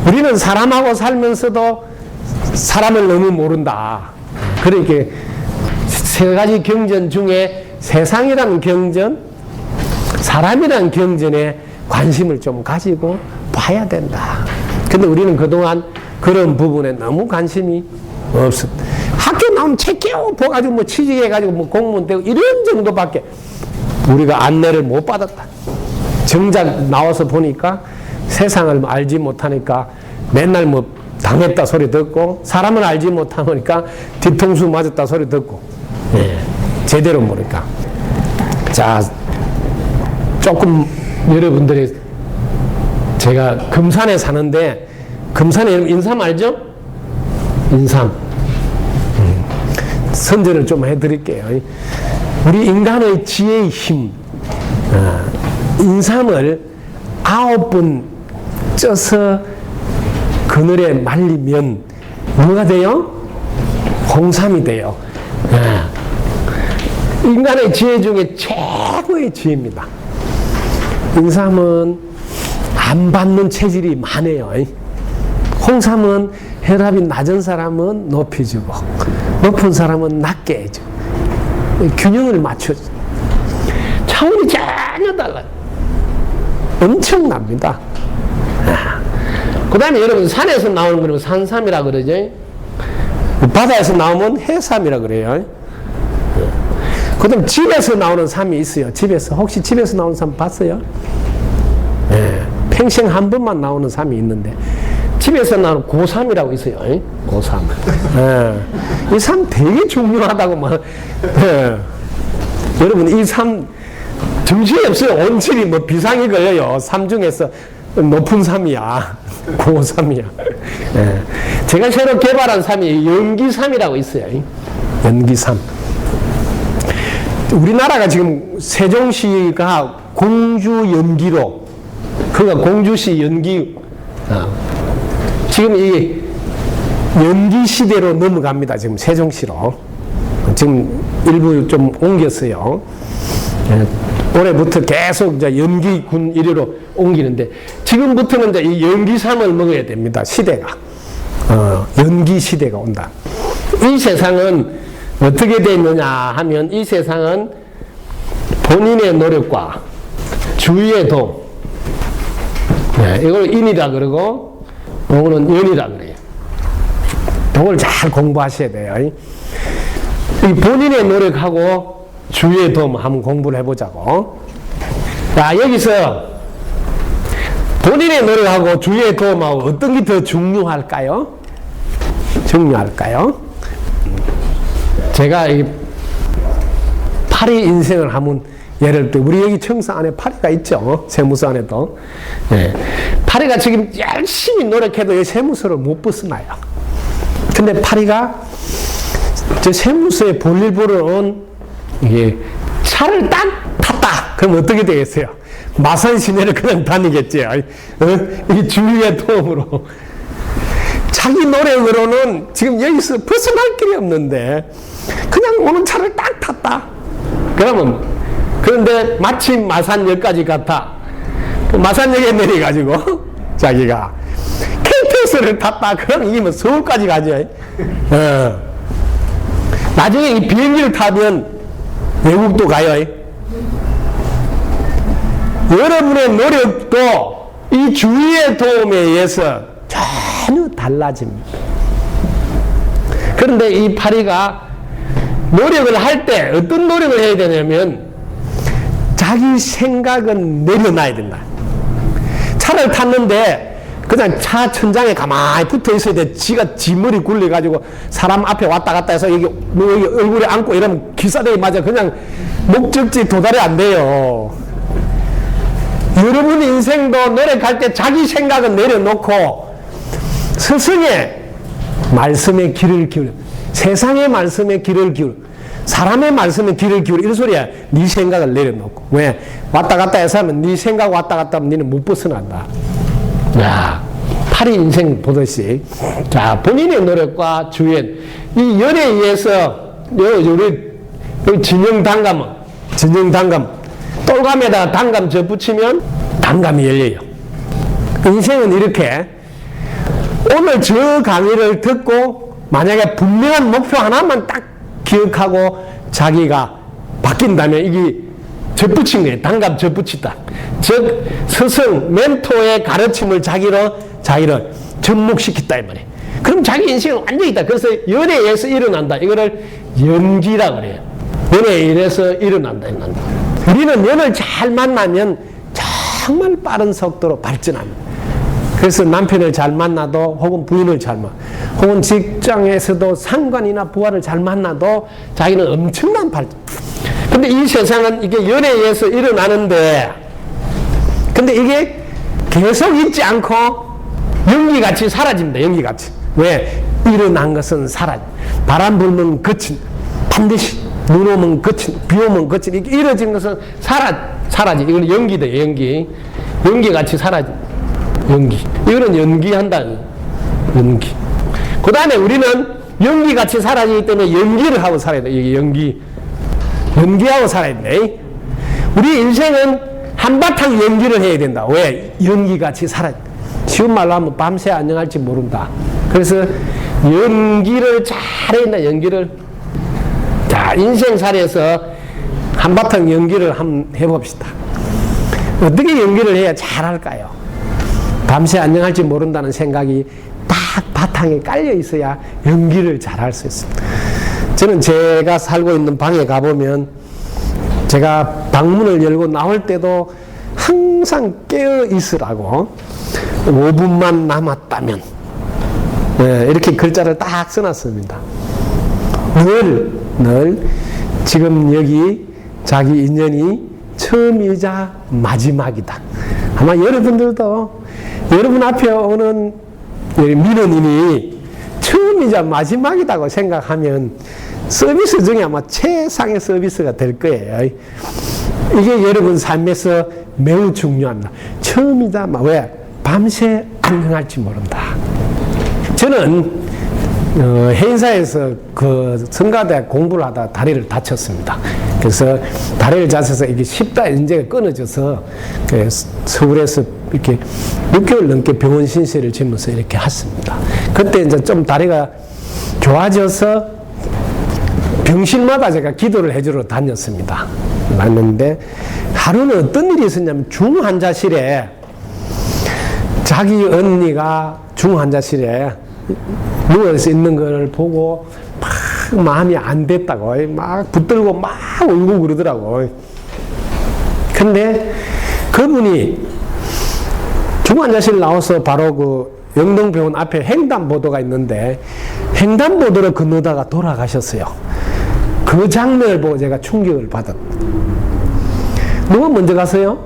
우리는 사람하고 살면서도 사람을 너무 모른다. 그러니까 3가지 경전 중에 세상이라는 경전, 사람이라는 경전에 관심을 좀 가지고 봐야 된다. 근데 우리는 그동안 그런 부분에 너무 관심이 없어. 학교 나오면 책 깨워 보가지고 뭐 취직해가지고 뭐 공무원 되고 이런 정도밖에 우리가 안내를 못 받았다. 정작 나와서 보니까 세상을 알지 못하니까 맨날 뭐 당했다 소리 듣고 사람을 알지 못하니까 뒤통수 맞았다 소리 듣고 제대로 모르니까. 자, 조금 여러분들이 제가 금산에 사는데 금산에 인삼 알죠? 인삼. 선전을 좀 해드릴게요. 우리 인간의 지혜의 힘, 인삼을 9번 쪄서 그늘에 말리면 뭐가 돼요? 홍삼이 돼요. 인간의 지혜 중에 최고의 지혜입니다. 인삼은 안 받는 체질이 많아요. 홍삼은 혈압이 낮은 사람은 높여주고 높은 사람은 낮게 해줘. 균형을 맞춰줘. 차원이 전혀 달라요. 엄청납니다. 그 다음에 여러분 산에서 나오는 거는 산삼이라 그러죠. 바다에서 나오면 해삼이라 그래요. 그 다음 집에서 나오는 삼이 있어요. 집에서. 혹시 집에서 나오는 삼 봤어요? 평생 한 번만 나오는 삼이 있는데 집에서 나오는 고삼이라고 있어요. 고삼. 이 삼 되게 중요하다고 막. 여러분 이 삼 정신이 없어요. 온실이 뭐 비상이 걸려요. 삼 중에서 높은 삼이야. 고삼이야. 제가 새로 개발한 삼이 연기삼이라고 있어요. 연기삼. 우리나라가 지금 세종시가 공주 연기로, 그러니까 공주시 연기, 지금 이 연기 시대로 넘어갑니다. 지금 세종시로. 지금 일부 좀 옮겼어요. 올해부터 계속 이제 연기군 1위로 옮기는데, 지금부터는 이제 이 연기삼을 먹어야 됩니다. 시대가. 연기 시대가 온다. 이 세상은 어떻게 되어 있느냐 하면, 이 세상은 본인의 노력과 주위의 도움, 이걸 인이라 그러고, 이거는 연이라 그래요. 이걸 잘 공부하셔야 돼요. 이 본인의 노력하고 주위의 도움 한번 공부를 해보자고. 자, 여기서 본인의 노력하고 주위의 도움하고 어떤 게 더 중요할까요? 중요할까요? 제가 이 파리 인생을 한번 예를 들어, 우리 여기 청사 안에 파리가 있죠. 세무서 안에도. 파리가 지금 열심히 노력해도 이 세무서를 못 벗어나요. 근데 파리가 저 세무서에 볼일 보러 온 이게 차를 딱 탔다. 그럼 어떻게 되겠어요? 마산 시내를 그냥 다니겠죠. 이 주위의 도움으로. 자기 노력으로는 지금 여기서 벗어날 길이 없는데 그냥 오는 차를 딱 탔다. 그런데 마침 마산역까지 갔다. 마산역에 내려가지고 자기가 KTX를 탔다. 그럼 이게 뭐 서울까지 가죠. 나중에 이 비행기를 타면 외국도 가요. 여러분의 노력도 이 주위의 도움에 의해서 전혀 달라집니다. 그런데 이 파리가 노력을 할 때 어떤 노력을 해야 되냐면, 자기 생각은 내려놔야 된다. 차를 탔는데 그냥 차 천장에 가만히 붙어 있어야 돼. 지가 지 머리 굴려가지고 사람 앞에 왔다 갔다 해서 여기 얼굴에 안고 이러면 기사대에 맞아. 그냥 목적지 도달이 안 돼요. 여러분 인생도 노력할 때 자기 생각은 내려놓고 스승의 말씀에 귀를 기울여, 세상의 말씀에 귀를 기울여, 사람의 말씀에 귀를 기울여, 이런 소리야. 네 생각을 내려놓고. 왜? 왔다 갔다 해서 하면 네 생각 왔다 갔다 하면 너는 못 벗어난다. 야, 파리 인생 보듯이. 자, 본인의 노력과 주위의 이 연에 의해서 우리 진영단감 똘감에다가 단감 젖붙이면 단감이 열려요. 인생은 이렇게, 오늘 저 강의를 듣고 만약에 분명한 목표 하나만 딱 기억하고 자기가 바뀐다면 이게 젖붙인 거예요. 단감 젖붙이다. 즉 스승, 멘토의 가르침을 자기를 접목시켰다 이 말이에요. 그럼 자기 인생은 완전히 있다. 그래서 연에 의해서 일어난다. 이거를 연기라 그래요. 연에 의해서 일어난다. 우리는 연을 잘 만나면 정말 빠른 속도로 발전합니다. 그래서 남편을 잘 만나도, 혹은 부인을 잘 만나도, 혹은 직장에서도 상관이나 부하를 잘 만나도 자기는 엄청난 발전. 근데 이 세상은 이게 연에 의해서 일어나는데, 근데 이게 계속 있지 않고 연기같이 사라집니다. 연기같이. 왜? 일어난 것은 사라져. 바람 불면 그친, 반드시 눈 오면 그친, 비 오면 그친, 이렇게 이루어진 것은 사라지. 이거는 연기다. 연기같이 사라지. 연기. 이거는 연기한다. 연기. 그 다음에 우리는 연기같이 사라지기 때문에 연기를 하고 살아야 돼. 이게 연기하고 살아야 돼. 우리 인생은 한바탕 연기를 해야 된다. 왜? 연기같이 쉬운 말로 하면 밤새 안녕할지 모른다. 그래서 연기를 잘해야 된다. 연기를. 자, 인생살이에서 한바탕 연기를 한번 해봅시다. 어떻게 연기를 해야 잘할까요? 밤새 안녕할지 모른다는 생각이 딱 바탕에 깔려 있어야 연기를 잘할 수 있습니다. 저는 제가 살고 있는 방에 가보면 제가 방문을 열고 나올 때도 항상 깨어 있으라고 5분만 남았다면 이렇게 글자를 딱 써놨습니다. 늘 지금 여기 자기 인연이 처음이자 마지막이다. 아마 여러분들도 여러분 앞에 오는 민원인이 처음이자 마지막이라고 생각하면 서비스 중에 아마 최상의 서비스가 될 거예요. 이게 여러분 삶에서 매우 중요합니다. 처음이다. 왜? 밤새 안녕할지 모른다. 저는 해인사에서 그 성가대 공부를 하다 다리를 다쳤습니다. 그래서 다리를 다쳐서 이게 십다 인제가 끊어져서 서울에서 이렇게 6개월 넘게 병원 신세를 지면서 이렇게 했습니다. 그때 이제 좀 다리가 좋아져서 병실마다 제가 기도를 해주러 다녔습니다. 갔는데 하루는 어떤 일이 있었냐면 중환자실에 자기 언니가 중환자실에 누워서 있는 걸 보고 막 마음이 안 됐다고 막 붙들고 막 울고 그러더라고. 근데 그분이 중환자실 나와서 바로 그 영동병원 앞에 횡단보도가 있는데 횡단보도를 건너다가 돌아가셨어요. 그 장면을 보고 제가 충격을 받았다. 누가 먼저 갔어요?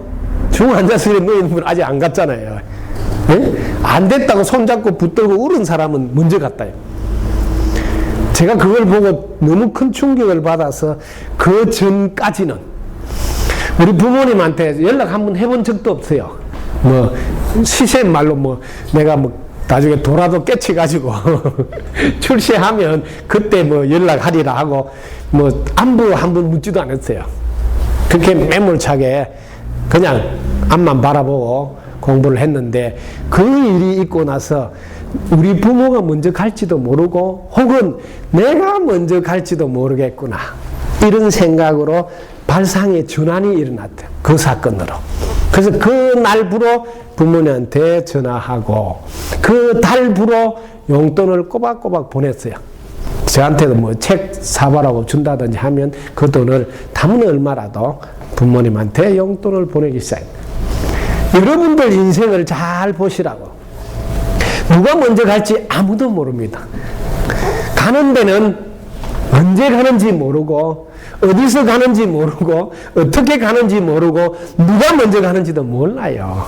중환자실에 누워있는 분 아직 안 갔잖아요. 네? 안 됐다고 손잡고 붙들고 울은 사람은 먼저 갔다요. 제가 그걸 보고 너무 큰 충격을 받아서 그 전까지는 우리 부모님한테 연락 한번 해본 적도 없어요. 뭐 시세 말로 뭐 내가 뭐 나중에 돌아도 깨치가지고 출세하면 그때 뭐 연락하리라 하고 뭐 안부 한번 묻지도 않았어요. 그렇게 매몰차게 그냥 앞만 바라보고 공부를 했는데 그 일이 있고 나서 우리 부모가 먼저 갈지도 모르고 혹은 내가 먼저 갈지도 모르겠구나 이런 생각으로 발상의 전환이 일어났대요. 그 사건으로. 그래서 그 날부로 부모님한테 전화하고 그 달부로 용돈을 꼬박꼬박 보냈어요. 저한테도 뭐 책 사봐라고 준다든지 하면 그 돈을 담은 얼마라도 부모님한테 용돈을 보내기 시작합니다. 여러분들 인생을 잘 보시라고. 누가 먼저 갈지 아무도 모릅니다. 가는 데는 언제 가는지 모르고 어디서 가는지 모르고 어떻게 가는지 모르고 누가 먼저 가는지도 몰라요.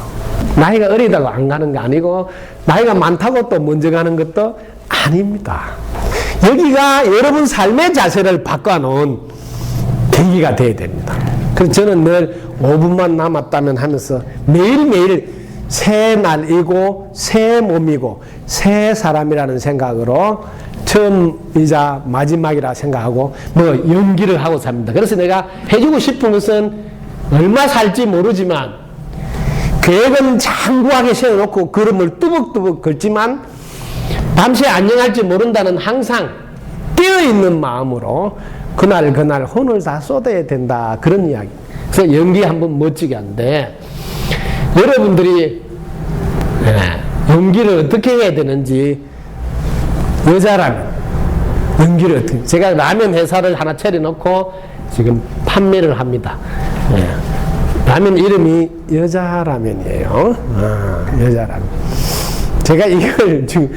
나이가 어리다고 안 가는 게 아니고 나이가 많다고 또 먼저 가는 것도 아닙니다. 여기가 여러분 삶의 자세를 바꿔놓은 계기가 돼야 됩니다. 그래서 저는 늘 5분만 남았다면 하면서 매일매일 새 날이고 새 몸이고 새 사람이라는 생각으로 처음이자 마지막이라 생각하고 뭐 연기를 하고 삽니다. 그래서 내가 해주고 싶은 것은 얼마 살지 모르지만 계획은 장구하게 세워놓고 걸음을 뚜벅뚜벅 걷지만 밤새 안녕할지 모른다는 항상 깨어있는 마음으로 그날 혼을 다 쏟아야 된다. 그런 이야기. 그래서 연기 한번 멋지게 하는데 여러분들이 연기를 어떻게 해야 되는지 여자라면 연기를 어떻게 제가 라면 회사를 하나 차려놓고 지금 판매를 합니다. 라면 이름이 여자라면이에요. 여자라면. 제가 이걸 지금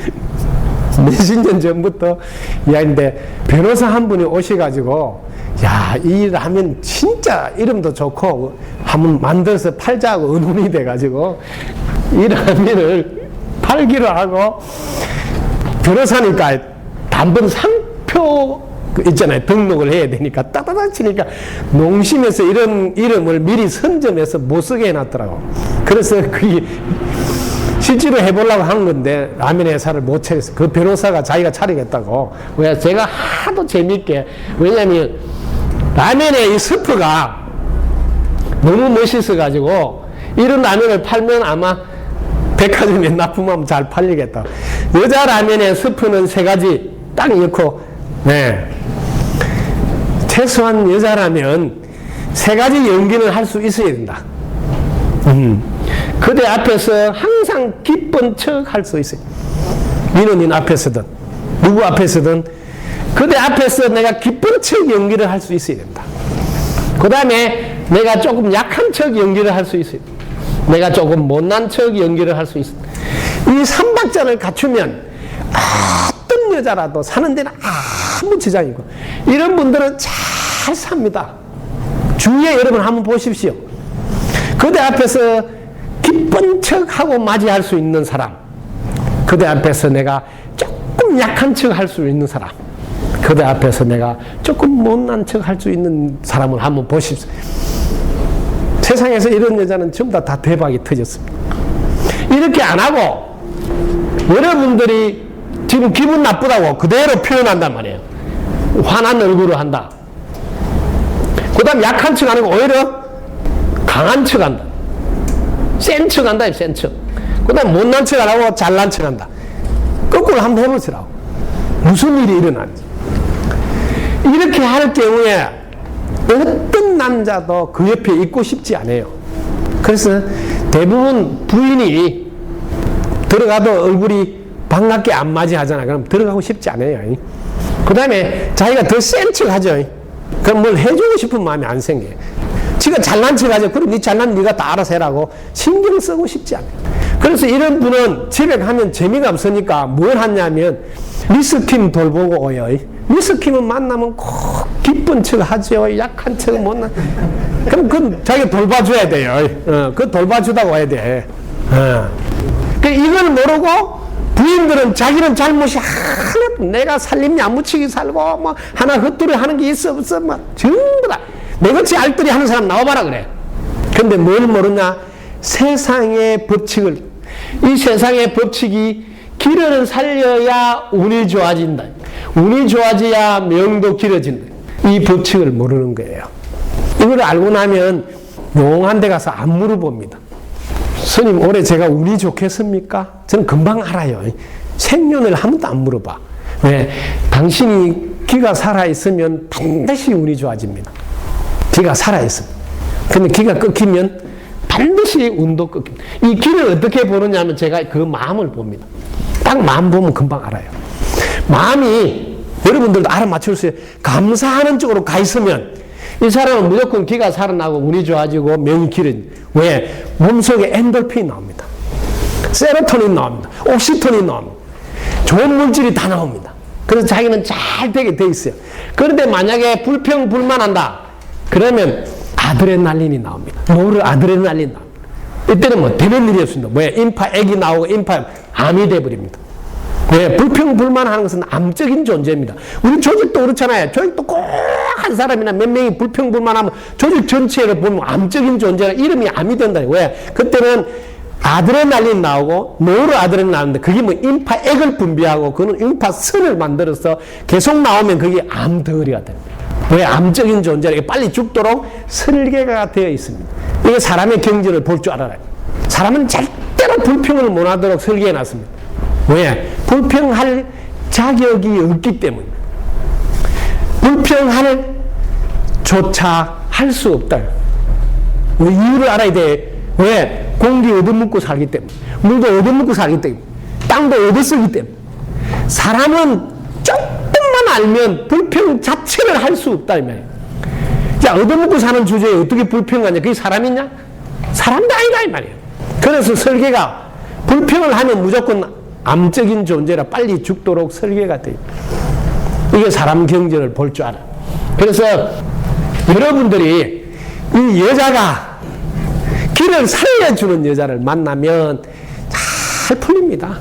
몇십 년 전부터 이야기인데 변호사 한 분이 오셔가지고 야, 이 라면 진짜 이름도 좋고 한번 만들어서 팔자고 의논이 돼가지고 이 라면을 팔기로 하고 변호사니까 단번 상표 있잖아요. 등록을 해야 되니까 따다닥 치니까 농심에서 이런 이름을 미리 선점해서 못 쓰게 해놨더라고. 그래서 그게 실제로 해보려고 하는 건데 라면 회사를 못 차렸어요. 그 변호사가 자기가 차리겠다고. 왜? 제가 하도 재밌게 왜냐면 라면의 이 스프가 너무 멋있어가지고 이런 라면을 팔면 아마 백화점에 납품하면 잘 팔리겠다. 여자 라면의 스프는 3가지 딱 넣고, 네. 최소한 여자라면 3가지 연기는 할 수 있어야 된다. 그대 앞에서 항상 기쁜 척 할 수 있어요. 민원인 앞에서든 누구 앞에서든 그대 앞에서 내가 기쁜 척 연기를 할 수 있어야 된다. 그 다음에 내가 조금 약한 척 연기를 할 수 있어요. 내가 조금 못난 척 연기를 할 수 있어요. 이 3박자를 갖추면 어떤 여자라도 사는 데는 아무 지장이고, 이런 분들은 잘 삽니다. 주위에 여러분 한번 보십시오. 그대 앞에서 기쁜 척하고 맞이할 수 있는 사람, 그대 앞에서 내가 조금 약한 척 할 수 있는 사람, 그대 앞에서 내가 조금 못난 척 할 수 있는 사람을 한번 보십시오. 세상에서 이런 여자는 전부 다 대박이 터졌습니다. 이렇게 안 하고 여러분들이 지금 기분 나쁘다고 그대로 표현한단 말이에요. 화난 얼굴을 한다. 그 다음 약한 척 안 하고 오히려 강한 척 한다. 센 척 한다. 센 척. 그 다음 못난 척 안 하고 잘난 척 한다. 거꾸로 한번 해보시라고. 무슨 일이 일어나는지. 이렇게 할 경우에 어떤 남자도 그 옆에 있고 싶지 않아요. 그래서 대부분 부인이 들어가도 얼굴이 반갑게 안 맞이하잖아. 그럼 들어가고 싶지 않아요. 그 다음에 자기가 더 센 척 하죠. 그럼 뭘 해주고 싶은 마음이 안 생겨요. 지가 잘난 척 하죠. 그럼 니 잘난 네가 다 알아서 해라고 신경 쓰고 싶지 않아요. 그래서 이런 분은 집에 가면 재미가 없으니까 뭘 하냐면 미스킴 돌보고 오요. 미스킴은 만나면 꼭 기쁜 척 하죠. 약한 척 못나. 그럼 그건 자기가 돌봐줘야 돼요. 그거 돌봐주다고 해야 돼. 이걸 모르고 부인들은 자기는 잘못이 하나도, 내가 살림이 안 묻히게 살고 뭐 하나 헛두리 하는 게 있어 없어 막 전부 다 내같이 알뜰히 하는 사람 나와봐라 그래. 근데 뭘 모르냐? 세상의 법칙을, 이 세상의 법칙이 길을 살려야 운이 좋아진다. 운이 좋아져야 명도 길어진다. 이 법칙을 모르는 거예요. 이걸 알고 나면 용한 데 가서 안 물어봅니다. 스님 올해 제가 운이 좋겠습니까? 저는 금방 알아요. 생년을 한 번도 안 물어봐. 왜? 당신이 기가 살아있으면 반드시 운이 좋아집니다. 기가 살아있습니다. 근데 기가 끊기면 반드시 운도 끊깁니다. 이 기를 어떻게 보느냐면 제가 그 마음을 봅니다. 딱 마음 보면 금방 알아요. 마음이 여러분들도 알아맞힐 수 있어요. 감사하는 쪽으로 가 있으면 이 사람은 무조건 기가 살아나고 운이 좋아지고 명이 길어집니다. 왜? 몸속에 엔돌핀이 나옵니다. 세로토닌 나옵니다. 옥시토닌 나옵니다. 좋은 물질이 다 나옵니다. 그래서 자기는 잘 되게 돼 있어요. 그런데 만약에 불평불만한다. 그러면 아드레날린이 나옵니다. 노르 아드레날린 나옵니다. 이때는 뭐 되는 일이었습니다. 왜? 인파액이 나오고 암이 돼버립니다. 왜? 불평불만하는 것은 암적인 존재입니다. 우리 조직도 그렇잖아요. 조직도 꼭 한 사람이나 몇 명이 불평불만하면 조직 전체를 보면 암적인 존재가 이름이 암이 된다. 왜? 그때는 아드레날린 나오고 노르 아드레날린 나오는데 그게 뭐 인파액을 분비하고 그는 인파선을 만들어서 계속 나오면 그게 암덩어리가 됩니다. 왜? 암적인 존재가 빨리 죽도록 설계가 되어 있습니다. 이게 사람의 경지를 볼 줄 알아요. 사람은 절대로 불평을 못하도록 설계해 놨습니다. 왜? 불평할 자격이 없기 때문에. 불평할 조차 할 수 없다. 왜? 이유를 알아야 돼. 왜? 공기 얻어먹고 살기 때문에. 물도 얻어먹고 살기 때문에. 땅도 얻어쓰기 때문에. 사람은 조금만 알면 불평 자체를 할 수 없다. 이 말이에요. 자, 얻어먹고 사는 주제에 어떻게 불평하냐? 그게 사람이냐? 사람도 아니다. 이 말이에요. 그래서 설계가 불평을 하면 무조건 암적인 존재라 빨리 죽도록 설계가 돼요. 이게 사람 경전을 볼 줄 알아. 그래서 여러분들이 이 여자가 길을 살려주는 여자를 만나면 잘 풀립니다.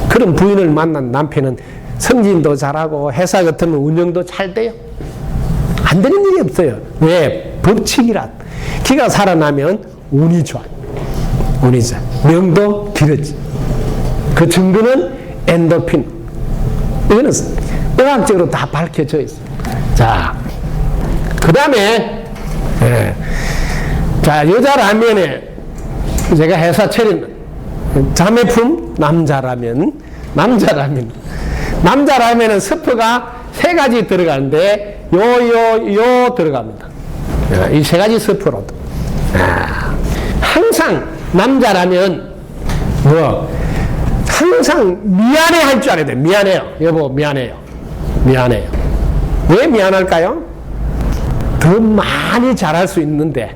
그런 부인을 만난 남편은 승진도 잘하고 회사 같으면 운영도 잘 돼요. 안 되는 일이 없어요. 왜? 법칙이라. 기가 살아나면 운이 좋아. 운이 좋아. 명도 길어지. 그 증거는 엔도핀. 이거는 의학적으로 다 밝혀져 있어요. 자, 그 다음에 자, 여자 라면에 제가 회사 차리는 자매품 남자라면, 남자라면은 스프가 3가지 들어가는데 요 들어갑니다. 이 3가지 스프로. 항상 남자라면 항상 미안해 할 줄 알아야 돼. 미안해요. 여보, 미안해요. 왜 미안할까요? 더 많이 잘할 수 있는데,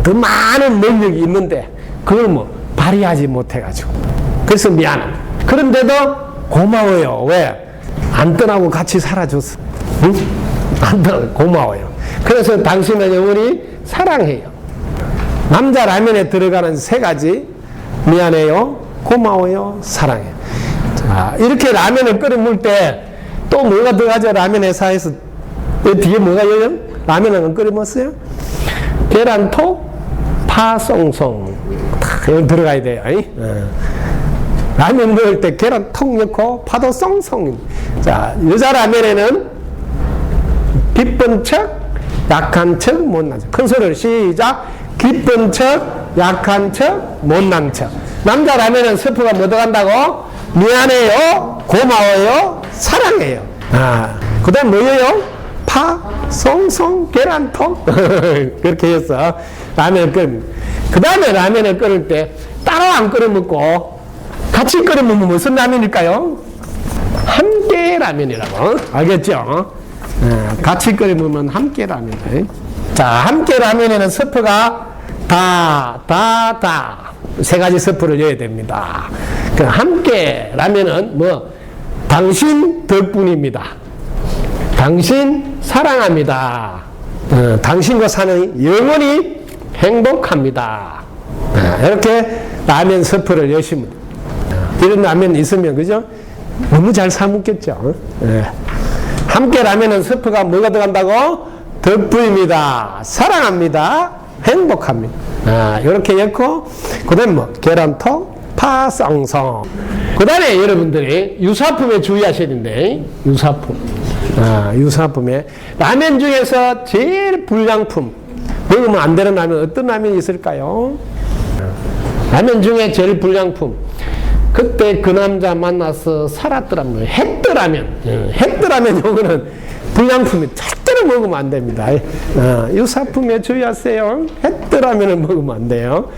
더 많은 능력이 있는데, 그걸 발휘하지 못해가지고. 그래서 미안. 그런데도 고마워요. 왜? 안 떠나고 같이 살아줬어. 응? 안 떠나고 고마워요. 그래서 당신은 영원히 사랑해요. 남자 라면에 들어가는 3가지. 미안해요, 고마워요, 사랑해요. 자, 이렇게 라면을 끓여 먹을 때 또 뭐가 들어가죠? 라면 회사에서 뒤에 뭐가 있어요? 라면을 끓여 먹었어요? 계란톡, 파송송. 여기 들어가야 돼요. 라면 먹을 때 계란톡 넣고 파도 송송. 자, 여자 라면에는 기쁜 척, 약한 척, 못난 척. 큰 소리로 시작. 기쁜 척, 약한 척, 못난 척. 남자 라면은 스프가 뭐 들어간다고? 미안해요, 고마워요, 사랑해요. 그 다음 뭐예요? 파, 송송, 계란톡. 그렇게 해서 라면을 끓입니다. 그 다음에 라면을 끓일 때 따로 안 끓여 먹고 같이 끓여 먹으면 무슨 라면일까요? 함께 라면이라고. 알겠죠? 같이 끓여 먹으면 함께 라면. 자, 함께 라면에는 스프가 다 3가지 스프를 넣어야 됩니다. 그 함께 라면은 당신 덕분입니다. 당신 사랑합니다. 당신과 사는 영원히 행복합니다. 이렇게 라면 스프를 여시면 이런 라면 있으면 그죠? 너무 잘 사먹겠죠. 함께 라면은 스프가 뭐가 들어간다고? 덕분입니다. 사랑합니다. 행복합니다. 이렇게 넣고 그 다음에 계란톡, 파송송. 그 다음에 여러분들이 유사품에 주의하셔야 되는데, 유사품에 라면 중에서 제일 불량품, 먹으면 안 되는 라면 어떤 라면이 있을까요? 라면 중에 제일 불량품, 그때 그 남자 만나서 살았더라면 했더라면 요거는 불량품이 절대로 먹으면 안 됩니다. 유사품에 주의하세요. 했더라면을 먹으면 안 돼요.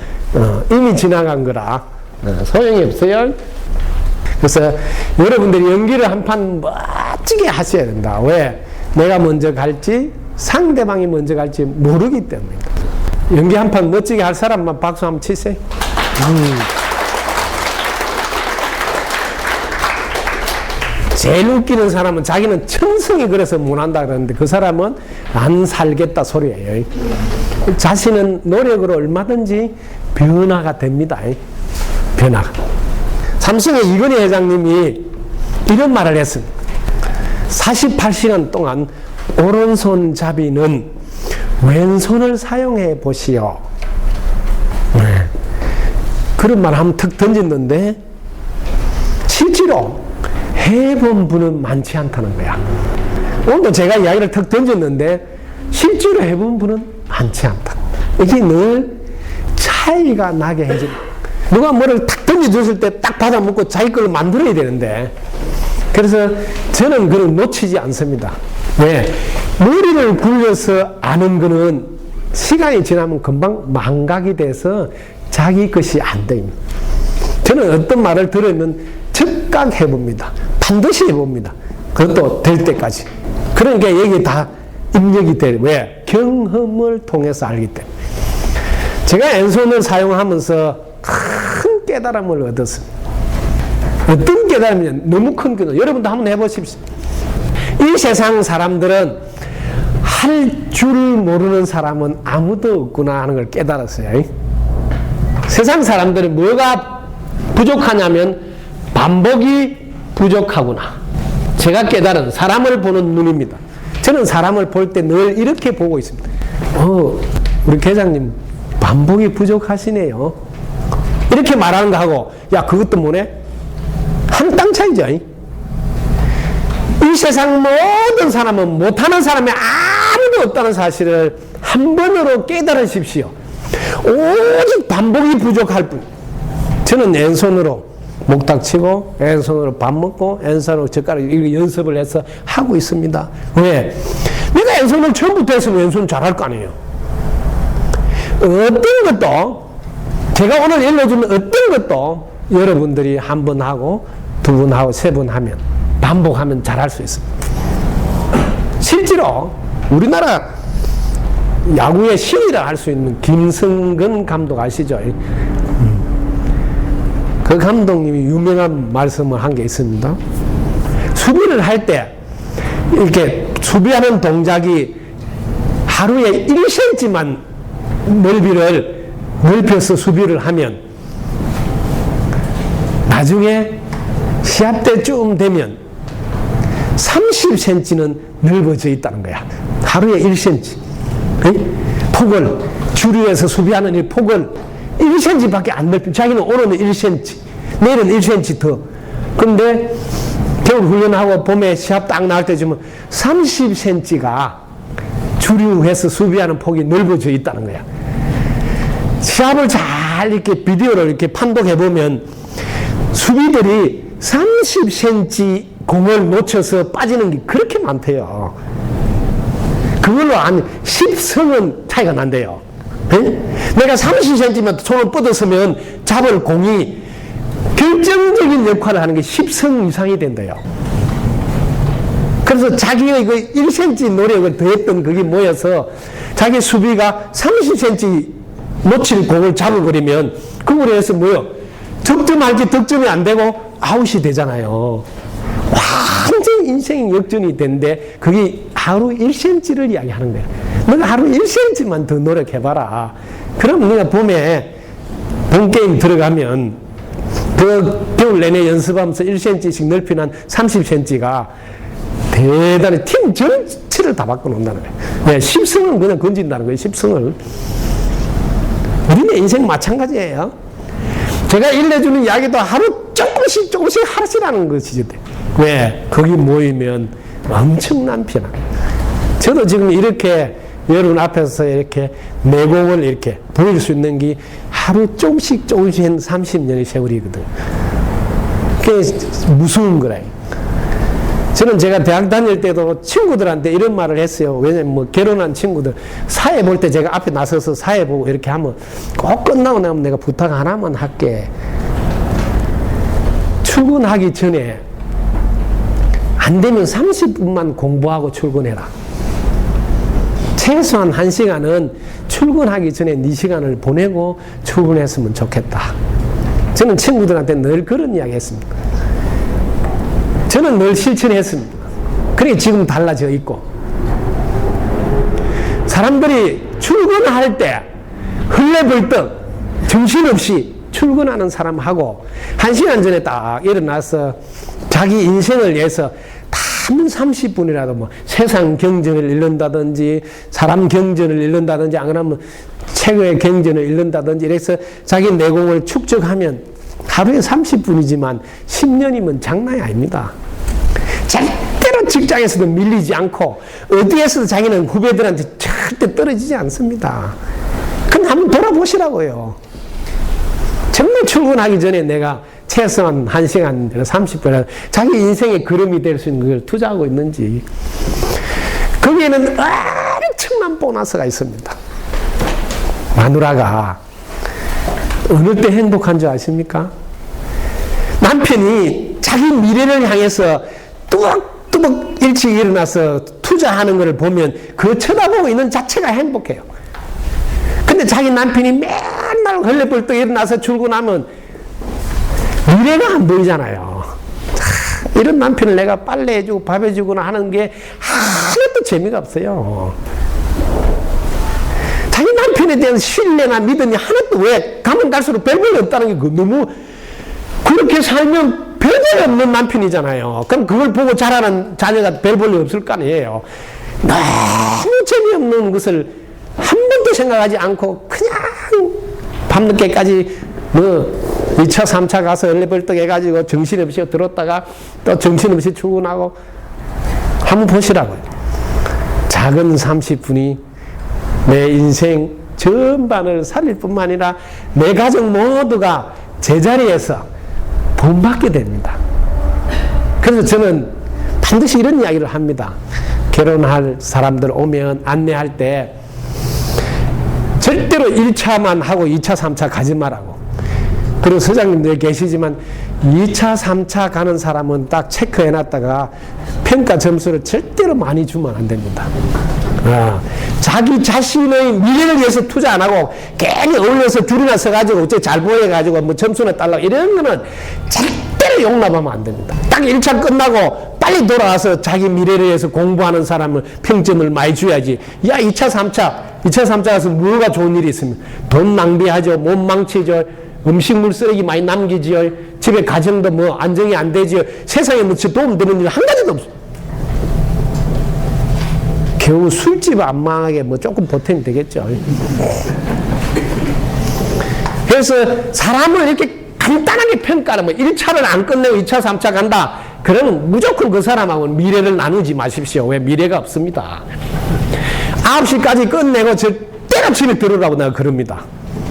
이미 지나간 거라 소용이 없어요. 그래서 여러분들이 연기를 한 판 멋지게 하셔야 된다. 왜? 내가 먼저 갈지 상대방이 먼저 갈지 모르기 때문입니다. 연기 한 판 멋지게 할 사람만 박수 한번 치세요. 제일 웃기는 사람은 자기는 천성이 그래서 못한다 그러는데 그 사람은 안 살겠다 소리예요. 자신은 노력으로 얼마든지 변화가 됩니다. 변화가. 삼성의 이건희 회장님이 이런 말을 했습니다. 48시간 동안 오른손잡이는 왼손을 사용해 보시오. 그런 말 한번 턱 던졌는데 실제로 해본 분은 많지 않다는 거야. 오늘도 제가 이야기를 턱 던졌는데 실제로 해본 분은 많지 않다. 이게 늘 차이가 나게 해줍니다. 누가 뭐를 탁 던져줬을 때 딱 받아먹고 자기 걸 만들어야 되는데, 그래서 저는 그걸 놓치지 않습니다. 왜? 머리를 굴려서 아는 거는 시간이 지나면 금방 망각이 돼서 자기 것이 안 됩니다. 저는 어떤 말을 들으면 즉각 해봅니다. 반드시 해봅니다. 그것도 될 때까지. 그러니까 이게 다 입력이 돼. 왜? 경험을 통해서 알기 때문에. 제가 왼손을 사용하면서 큰 깨달음을 얻었습니다. 어떤 깨달음이냐? 너무 큰 깨달음. 여러분도 한번 해보십시오. 이 세상 사람들은 할 줄 모르는 사람은 아무도 없구나 하는 걸 깨달았어요. 세상 사람들은 뭐가 부족하냐면 반복이 부족하구나. 제가 깨달은 사람을 보는 눈입니다. 저는 사람을 볼 때 늘 이렇게 보고 있습니다. 우리 회장님 반복이 부족하시네요. 이렇게 말하는 거 하고, 야, 그것도 뭐네? 한 땅 차이죠. 이 세상 모든 사람은 못하는 사람이 아무도 없다는 사실을 한 번으로 깨달으십시오. 오직 반복이 부족할 뿐. 저는 왼손으로 목탁 치고 왼손으로 밥 먹고 왼손으로 젓가락 이렇게 연습을 해서 하고 있습니다. 왜? 내가 왼손을 처음부터 했으면 왼손 잘할 거 아니에요. 어떤 것도 제가 오늘 일러주는 어떤 것도 여러분들이 한 번 하고 두 번 하고 세 번 하면 반복하면 잘할 수 있습니다. 실제로 우리나라 야구의 신이라 할 수 있는 김성근 감독 아시죠? 그 감독님이 유명한 말씀을 한 게 있습니다. 수비를 할 때 이렇게 수비하는 동작이 하루에 1cm만 넓이를 넓혀서 수비를 하면 나중에 시합 때쯤 되면 30cm는 넓어져 있다는 거야. 하루에 1cm. 폭을 주류에서 수비하는 이 폭을 1cm밖에 안 넓혀. 자기는 오늘은 1cm, 내일은 1cm 더. 근데 겨울 훈련하고 봄에 시합 딱 나올 때쯤은 30cm가 주류에서 수비하는 폭이 넓어져 있다는 거야. 시합을 잘 이렇게 비디오를 이렇게 판독해 보면 수비들이 30cm 공을 놓쳐서 빠지는 게 그렇게 많대요. 그걸로 한 10성은 차이가 난대요. 내가 30cm만 손을 뻗었으면 잡을 공이 결정적인 역할을 하는 게 10성 이상이 된대요. 그래서 자기의 그 1cm 노력을 더했던 그게 모여서 자기 수비가 30cm 놓칠 공을 잡아버리면 그걸로 해서 뭐요? 득점할지 득점이 안 되고 아웃이 되잖아요. 완전 인생 역전이 된데 그게 하루 1cm를 이야기하는 거예요. 너가 하루 1cm만 더 노력해봐라. 그럼 네가 봄에 봄게임 들어가면 그 겨울 내내 연습하면서 1cm씩 넓히는 30cm가 대단히 팀 전체를 다 바꿔놓는다는 거예요. 네, 10승은 그냥 건진다는 거예요. 10승을. 우리네 인생 마찬가지예요. 제가 일러주는 이야기도 하루 조금씩 하시라는 것이죠. 왜? 거기 모이면 엄청난 변화. 저도 지금 이렇게 여러분 앞에서 이렇게 내공을 이렇게 보일 수 있는 게 하루 조금씩 한 30년의 세월이거든. 그게 무서운 거라요. 저는 제가 대학 다닐 때도 친구들한테 이런 말을 했어요. 왜냐면 뭐 결혼한 친구들 사회 볼 때 제가 앞에 나서서 사회 보고 이렇게 하면 꼭 끝나고 나면 내가 부탁 하나만 할게. 출근하기 전에 안 되면 30분만 공부하고 출근해라. 최소한 1시간은 출근하기 전에 네 시간을 보내고 출근했으면 좋겠다. 저는 친구들한테 늘 그런 이야기 했습니다. 저는 늘 실천했습니다. 그게 지금 달라져 있고. 사람들이 출근할 때 헐레벌떡 정신없이 출근하는 사람하고 1시간 전에 딱 일어나서 자기 인생을 위해서 단 30분이라도 뭐 세상 경전을 읽는다든지 사람 경전을 읽는다든지 안 그러면 책의 경전을 읽는다든지 이래서 자기 내공을 축적하면 하루에 30분이지만 10년이면 장난이 아닙니다. 절대로 직장에서도 밀리지 않고 어디에서도 자기는 후배들한테 절대 떨어지지 않습니다. 그럼 한번 돌아보시라고요. 정말 출근하기 전에 내가 최소한 1시간, 30분 자기 인생의 걸음이 될 수 있는 걸 투자하고 있는지. 거기에는 엄청난 보너스가 있습니다. 마누라가 어느 때 행복한 줄 아십니까? 남편이 자기 미래를 향해서 뚜벅뚜벅 일찍 일어나서 투자하는 것을 보면 그 쳐다보고 있는 자체가 행복해요. 근데 자기 남편이 맨날 헐레벌떡 일어나서 출근하면 미래가 안 보이잖아요. 이런 남편을 내가 빨래해주고 밥해주거나 하는 게 하나도 재미가 없어요. 자기 남편에 대한 신뢰나 믿음이 하나도 왜 가면 갈수록 별볼이 없다는 게 너무 그렇게 살면 별볼이 없는 남편이잖아요. 그럼 그걸 보고 자라는 자녀가 별볼이 없을 거 아니에요. 너무 재미없는 것을 한 번도 생각하지 않고 그냥 밤늦게까지 뭐 2차, 3차 가서 얼레벌떡 해가지고 정신없이 들었다가 또 정신없이 출근하고 한번 보시라고요. 작은 30분이 내 인생 전반을 살릴 뿐만 아니라 내 가족 모두가 제자리에서 본받게 됩니다. 그래서 저는 반드시 이런 이야기를 합니다. 결혼할 사람들 오면 안내할 때 절대로 1차만 하고 2차, 3차 가지 말라고. 그리고 서장님들 계시지만 2차, 3차 가는 사람은 딱 체크해놨다가 평가 점수를 절대로 많이 주면 안 됩니다. 자기 자신의 미래를 위해서 투자 안 하고 괜히 어울려서 줄이나 서가지고 잘 보여가지고 뭐 점수나 달라고 이런 거는 절대로 용납하면 안 됩니다. 딱 1차 끝나고 빨리 돌아와서 자기 미래를 위해서 공부하는 사람을 평점을 많이 줘야지. 야, 2차, 3차 가서 뭐가 좋은 일이 있으면 돈 낭비하죠. 몸 망치죠. 음식물 쓰레기 많이 남기지요. 집에 가정도 뭐 안정이 안 되지요. 세상에 뭐 도움 되는 일 한 가지도 없어. 겨우 술집 안 망하게 뭐 조금 보탬이 되겠죠. 그래서 사람을 이렇게 간단하게 평가하는 뭐 1차를 안 끝내고 2차, 3차 간다. 그러면 무조건 그 사람하고는 미래를 나누지 마십시오. 왜? 미래가 없습니다. 9시까지 끝내고 절대로 집에 들어오라고 내가 그럽니다.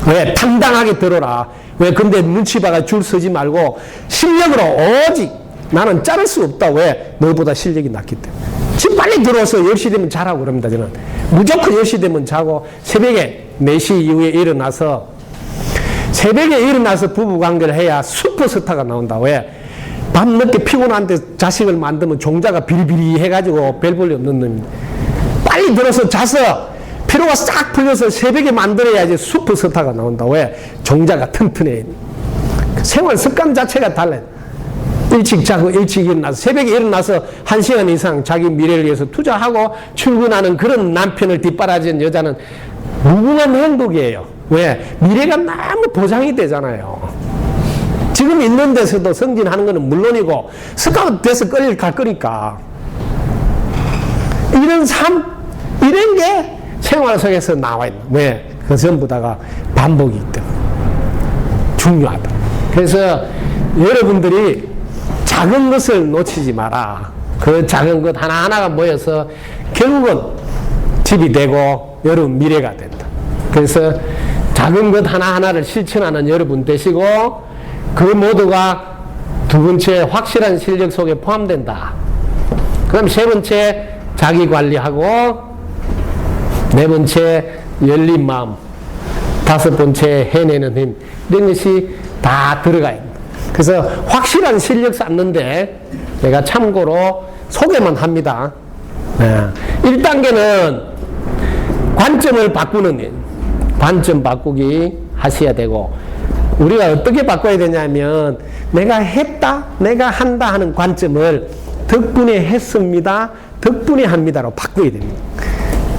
왜? 당당하게 들어라. 왜? 근데 눈치 봐가 줄 서지 말고 실력으로 오직 나는 자를 수 없다. 왜? 너보다 실력이 낫기 때문에. 지금 빨리 들어와서 10시 되면 자라고 그럽니다. 저는 무조건 10시 되면 자고 새벽에 4시 이후에 일어나서 새벽에 일어나서 부부관계를 해야 슈퍼스타가 나온다. 왜? 밤늦게 피곤한데 자식을 만들면 종자가 비리비리 해가지고 별 볼일 없는 놈입니다. 빨리 들어서 자서 피로가 싹 풀려서 새벽에 만들어야지 슈퍼스타가 나온다. 왜? 종자가 튼튼해. 생활 습관 자체가 달라요. 일찍 자고 일찍 일어나서 새벽에 일어나서 1시간 이상 자기 미래를 위해서 투자하고 출근하는 그런 남편을 뒷바라지는 여자는 무궁한 행복이에요. 왜? 미래가 너무 보장이 되잖아요. 지금 있는 데서도 승진하는 것은 물론이고 스카우트 돼서 갈 거니까 이런 삶, 이런 게 생활 속에서 나와 있는. 왜? 그 전부 다가 반복이기 때문에 중요하다. 그래서 여러분들이 작은 것을 놓치지 마라. 그 작은 것 하나하나가 모여서 결국은 집이 되고 여러분 미래가 된다. 그래서 작은 것 하나하나를 실천하는 여러분 되시고 그 모두가 두 번째 확실한 실력 속에 포함된다. 그 다음 세 번째 자기 관리하고 네 번째 열린 마음, 다섯 번째 해내는 힘, 이런 것이 다 들어가 있는. 그래서 확실한 실력 쌓는데 내가 참고로 소개만 합니다. 1단계는 관점을 바꾸는 일, 관점 바꾸기 하셔야 되고, 우리가 어떻게 바꿔야 되냐면 내가 했다, 내가 한다 하는 관점을 덕분에 했습니다, 덕분에 합니다로 바꿔야 됩니다.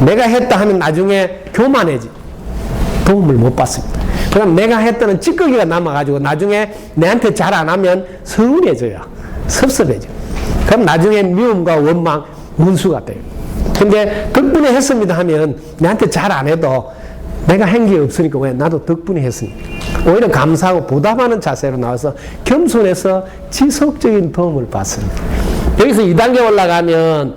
내가 했다 하면 나중에 교만해지, 도움을 못 받습니다. 그럼 내가 했다는 찌꺼기가 남아가지고 나중에 내한테 잘 안 하면 서운해져요. 섭섭해져. 그럼 나중에 미움과 원망, 원수가 돼요. 근데 덕분에 했습니다 하면 내한테 잘 안 해도 내가 한 게 없으니까 왜? 나도 덕분에 했으니까. 오히려 감사하고 보답하는 자세로 나와서 겸손해서 지속적인 도움을 받습니다. 여기서 2단계 올라가면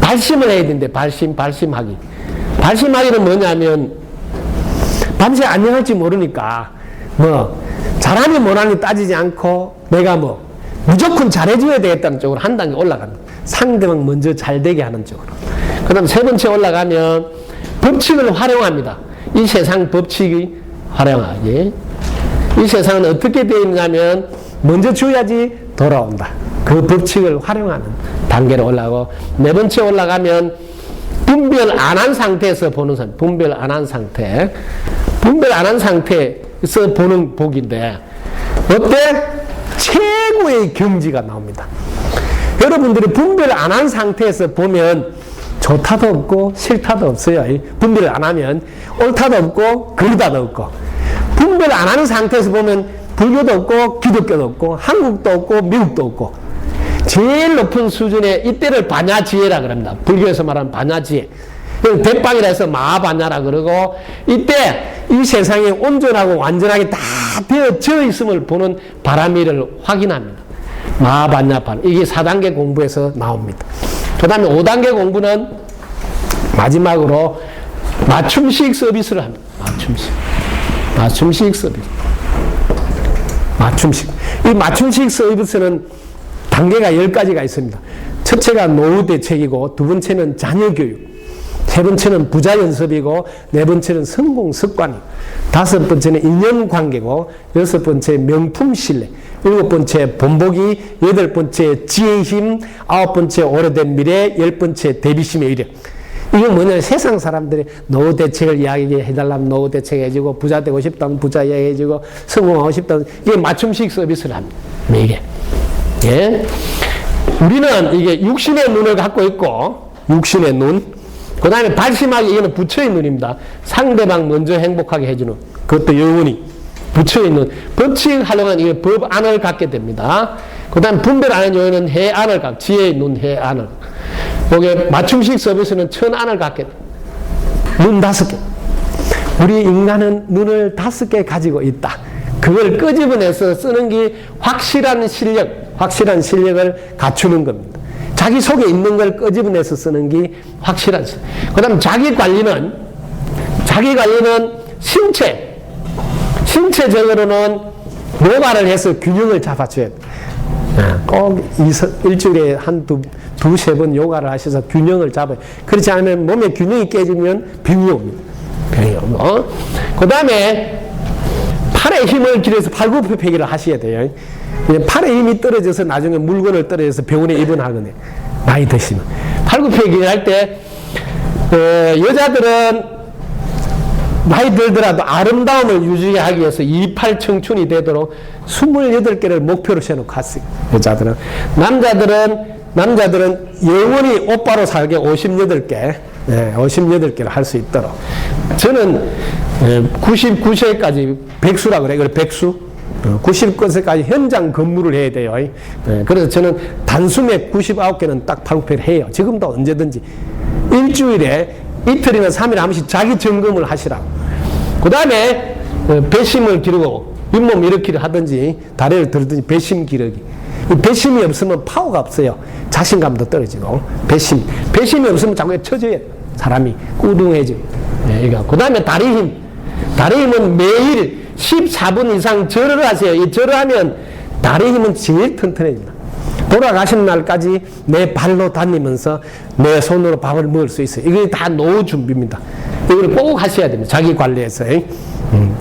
발심을 해야 되는데, 발심하기. 발심하기는 뭐냐면 밤새 안녕할지 모르니까 뭐 잘하면 못하니 따지지 않고 내가 뭐 무조건 잘해줘야 되겠다는 쪽으로 한 단계 올라갑니다. 상대방 먼저 잘 되게 하는 쪽으로. 그 다음 세 번째 올라가면 법칙을 활용합니다. 이 세상 법칙이 활용하기. 이 세상은 어떻게 되어 있냐면 먼저 줘야지 돌아온다. 그 법칙을 활용하는 단계로 올라가고, 네 번째 올라가면 분별 안 한 상태에서 보는 사람, 분별 안 한 상태. 분별 안 한 상태에서 보는 복인데, 어때? 최고의 경지가 나옵니다. 여러분들이 분별 안 한 상태에서 보면 좋다도 없고 싫다도 없어요. 분별을 안 하면 옳다도 없고 그르다도 없고. 분별 안 하는 상태에서 보면 불교도 없고 기독교도 없고 한국도 없고 미국도 없고, 제일 높은 수준의 이때를 반야지혜라 그럽니다. 불교에서 말하는 반야지혜. 대빵이라 해서 마하반야라 그러고, 이때 이 세상에 온전하고 완전하게 다 되어져 있음을 보는 바람이를 확인합니다. 마하반야판. 이게 4단계 공부에서 나옵니다. 그 다음에 5단계 공부는 마지막으로 맞춤식 서비스를 합니다. 맞춤식 서비스. 이 맞춤식 서비스는 단계가 10가지가 있습니다. 첫째가 노후 대책이고, 두 번째는 자녀 교육, 세 번째는 부자 연습이고, 네 번째는 성공 습관이고, 다섯 번째는 인연 관계고, 여섯 번째 명품 신뢰, 일곱 번째 본보기, 여덟 번째 지혜의 힘, 아홉 번째 오래된 미래, 열 번째 대비심의 위력. 이건 뭐냐면 세상 사람들이 노후 대책을 이야기해달라면 노후 대책 해주고, 부자 되고 싶다면 부자 이야기해주고, 성공하고 싶다면 이게 맞춤식 서비스를 합니다. 이게. 예. 우리는 이게 육신의 눈을 갖고 있고, 육신의 눈. 그 다음에 발심하기, 이거는 부처의 눈입니다. 상대방 먼저 행복하게 해주는, 그것도 영원히 부처의 눈. 법칙하려면 이게 법 안을 갖게 됩니다. 그 다음에 분별하는 요인은 해안을 갖고, 지혜의 눈, 해안을. 여기 맞춤식 서비스는 천안을 갖게 됩니다. 눈 5개. 우리 인간은 눈을 5개 가지고 있다. 그걸 끄집어내서 쓰는 게 확실한 실력을 갖추는 겁니다. 자기 속에 있는 걸 끄집어내서 쓰는 게 확실한 실력. 그 다음 자기 관리는 신체적으로는 요가를 해서 균형을 잡아줘야 돼요. 꼭 일주일에 두세 번 요가를 하셔서 균형을 잡아요. 그렇지 않으면 몸의 균형이 깨지면 병이 옵니다. 그 다음에 팔에 힘을 기울여서 팔굽혀펴기를 하셔야 돼요. 팔에 힘이 떨어져서 나중에 물건을 떨어져서 병원에 입원하거든요. 나이 드시면. 팔굽혀펴기를 할 때, 여자들은 나이 들더라도 아름다움을 유지하기 위해서 28 청춘이 되도록 28개를 목표로 세워놓고 갔어요. 여자들은. 남자들은 영원히 오빠로 살게 58개, 58개를 할 수 있도록. 저는 99세까지 백수라고 그래요. 백수. 99세까지 현장 근무를 해야 돼요. 그래서 저는 단숨에 99개는 딱 팔굽혀를 해요. 지금도 언제든지. 일주일에 이틀이나 3일에 한 번씩 자기 점검을 하시라고. 그 다음에 배심을 기르고 윗몸 일으키를 하든지 다리를 들든지 배심 기르기. 배심이 없으면 파워가 없어요. 자신감도 떨어지고. 배심이 없으면 자꾸 처져요. 사람이 꾸둥해지고. 그 다음에 다리 힘. 다리 힘은 매일 14분 이상 절을 하세요. 이 절을 하면 다리 힘은 제일 튼튼해집니다. 돌아가시는 날까지 내 발로 다니면서 내 손으로 밥을 먹을 수 있어요. 이게 다 노후 준비입니다. 이걸 꼭 하셔야 됩니다. 자기 관리에서.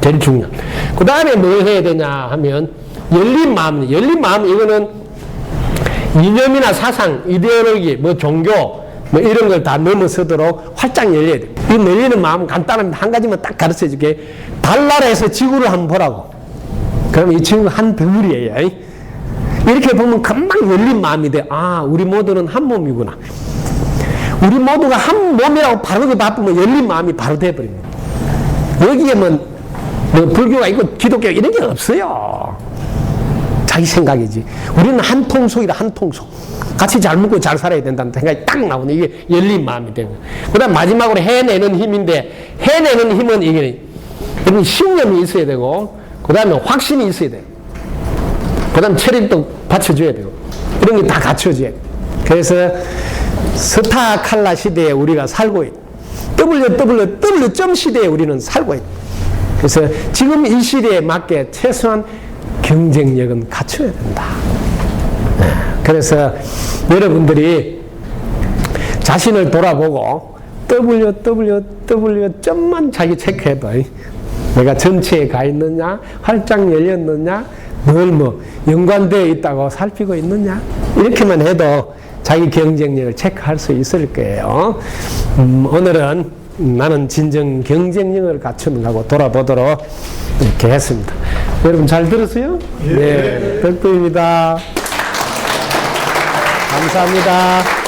제일 중요한. 그 다음에 뭘 해야 되냐 하면 열린 마음. 이거는 이념이나 사상, 이데올로기, 종교 이런 걸 다 넘어서도록 활짝 열려야 돼요. 이 열리는 마음은 간단합니다. 한 가지만 딱 가르쳐 줄게. 달나라에서 지구를 한번 보라고. 그럼 이 지구가 한 덩어리예요. 이렇게 보면 금방 열린 마음이 돼. 아, 우리 모두는 한 몸이구나. 우리 모두가 한 몸이라고 바르게 바쁘면 열린 마음이 바로 돼버립니다. 여기에 뭐 불교가 있고 기독교 이런 게 없어요. 자기 생각이지. 우리는 한 통속이다, 한 통속. 같이 잘 먹고 잘 살아야 된다는 생각이 딱 나오네. 이게 열린 마음이 되는 거예요. 그 다음 마지막으로 해내는 힘인데, 해내는 힘은 이게, 이런 신념이 있어야 되고, 그 다음에 확신이 있어야 돼요. 그 다음 체력도 받쳐줘야 되고, 이런 게 다 갖춰져야 돼요. 그래서 스타칼라 시대에 우리가 살고 있다. WWW 시대에 우리는 살고 있다. 그래서 지금 이 시대에 맞게 최소한 경쟁력은 갖춰야 된다. 그래서 여러분들이 자신을 돌아보고 WWW.만 자기 체크해봐. 내가 전체에 가 있느냐, 활짝 열렸느냐, 늘 연관되어 있다고 살피고 있느냐, 이렇게만 해도 자기 경쟁력을 체크할 수 있을 거예요. 오늘은 나는 진정 경쟁력을 갖추는 하고 돌아보도록 이렇게 했습니다. 여러분 잘 들었어요? 네, 덕분입니다. 감사합니다.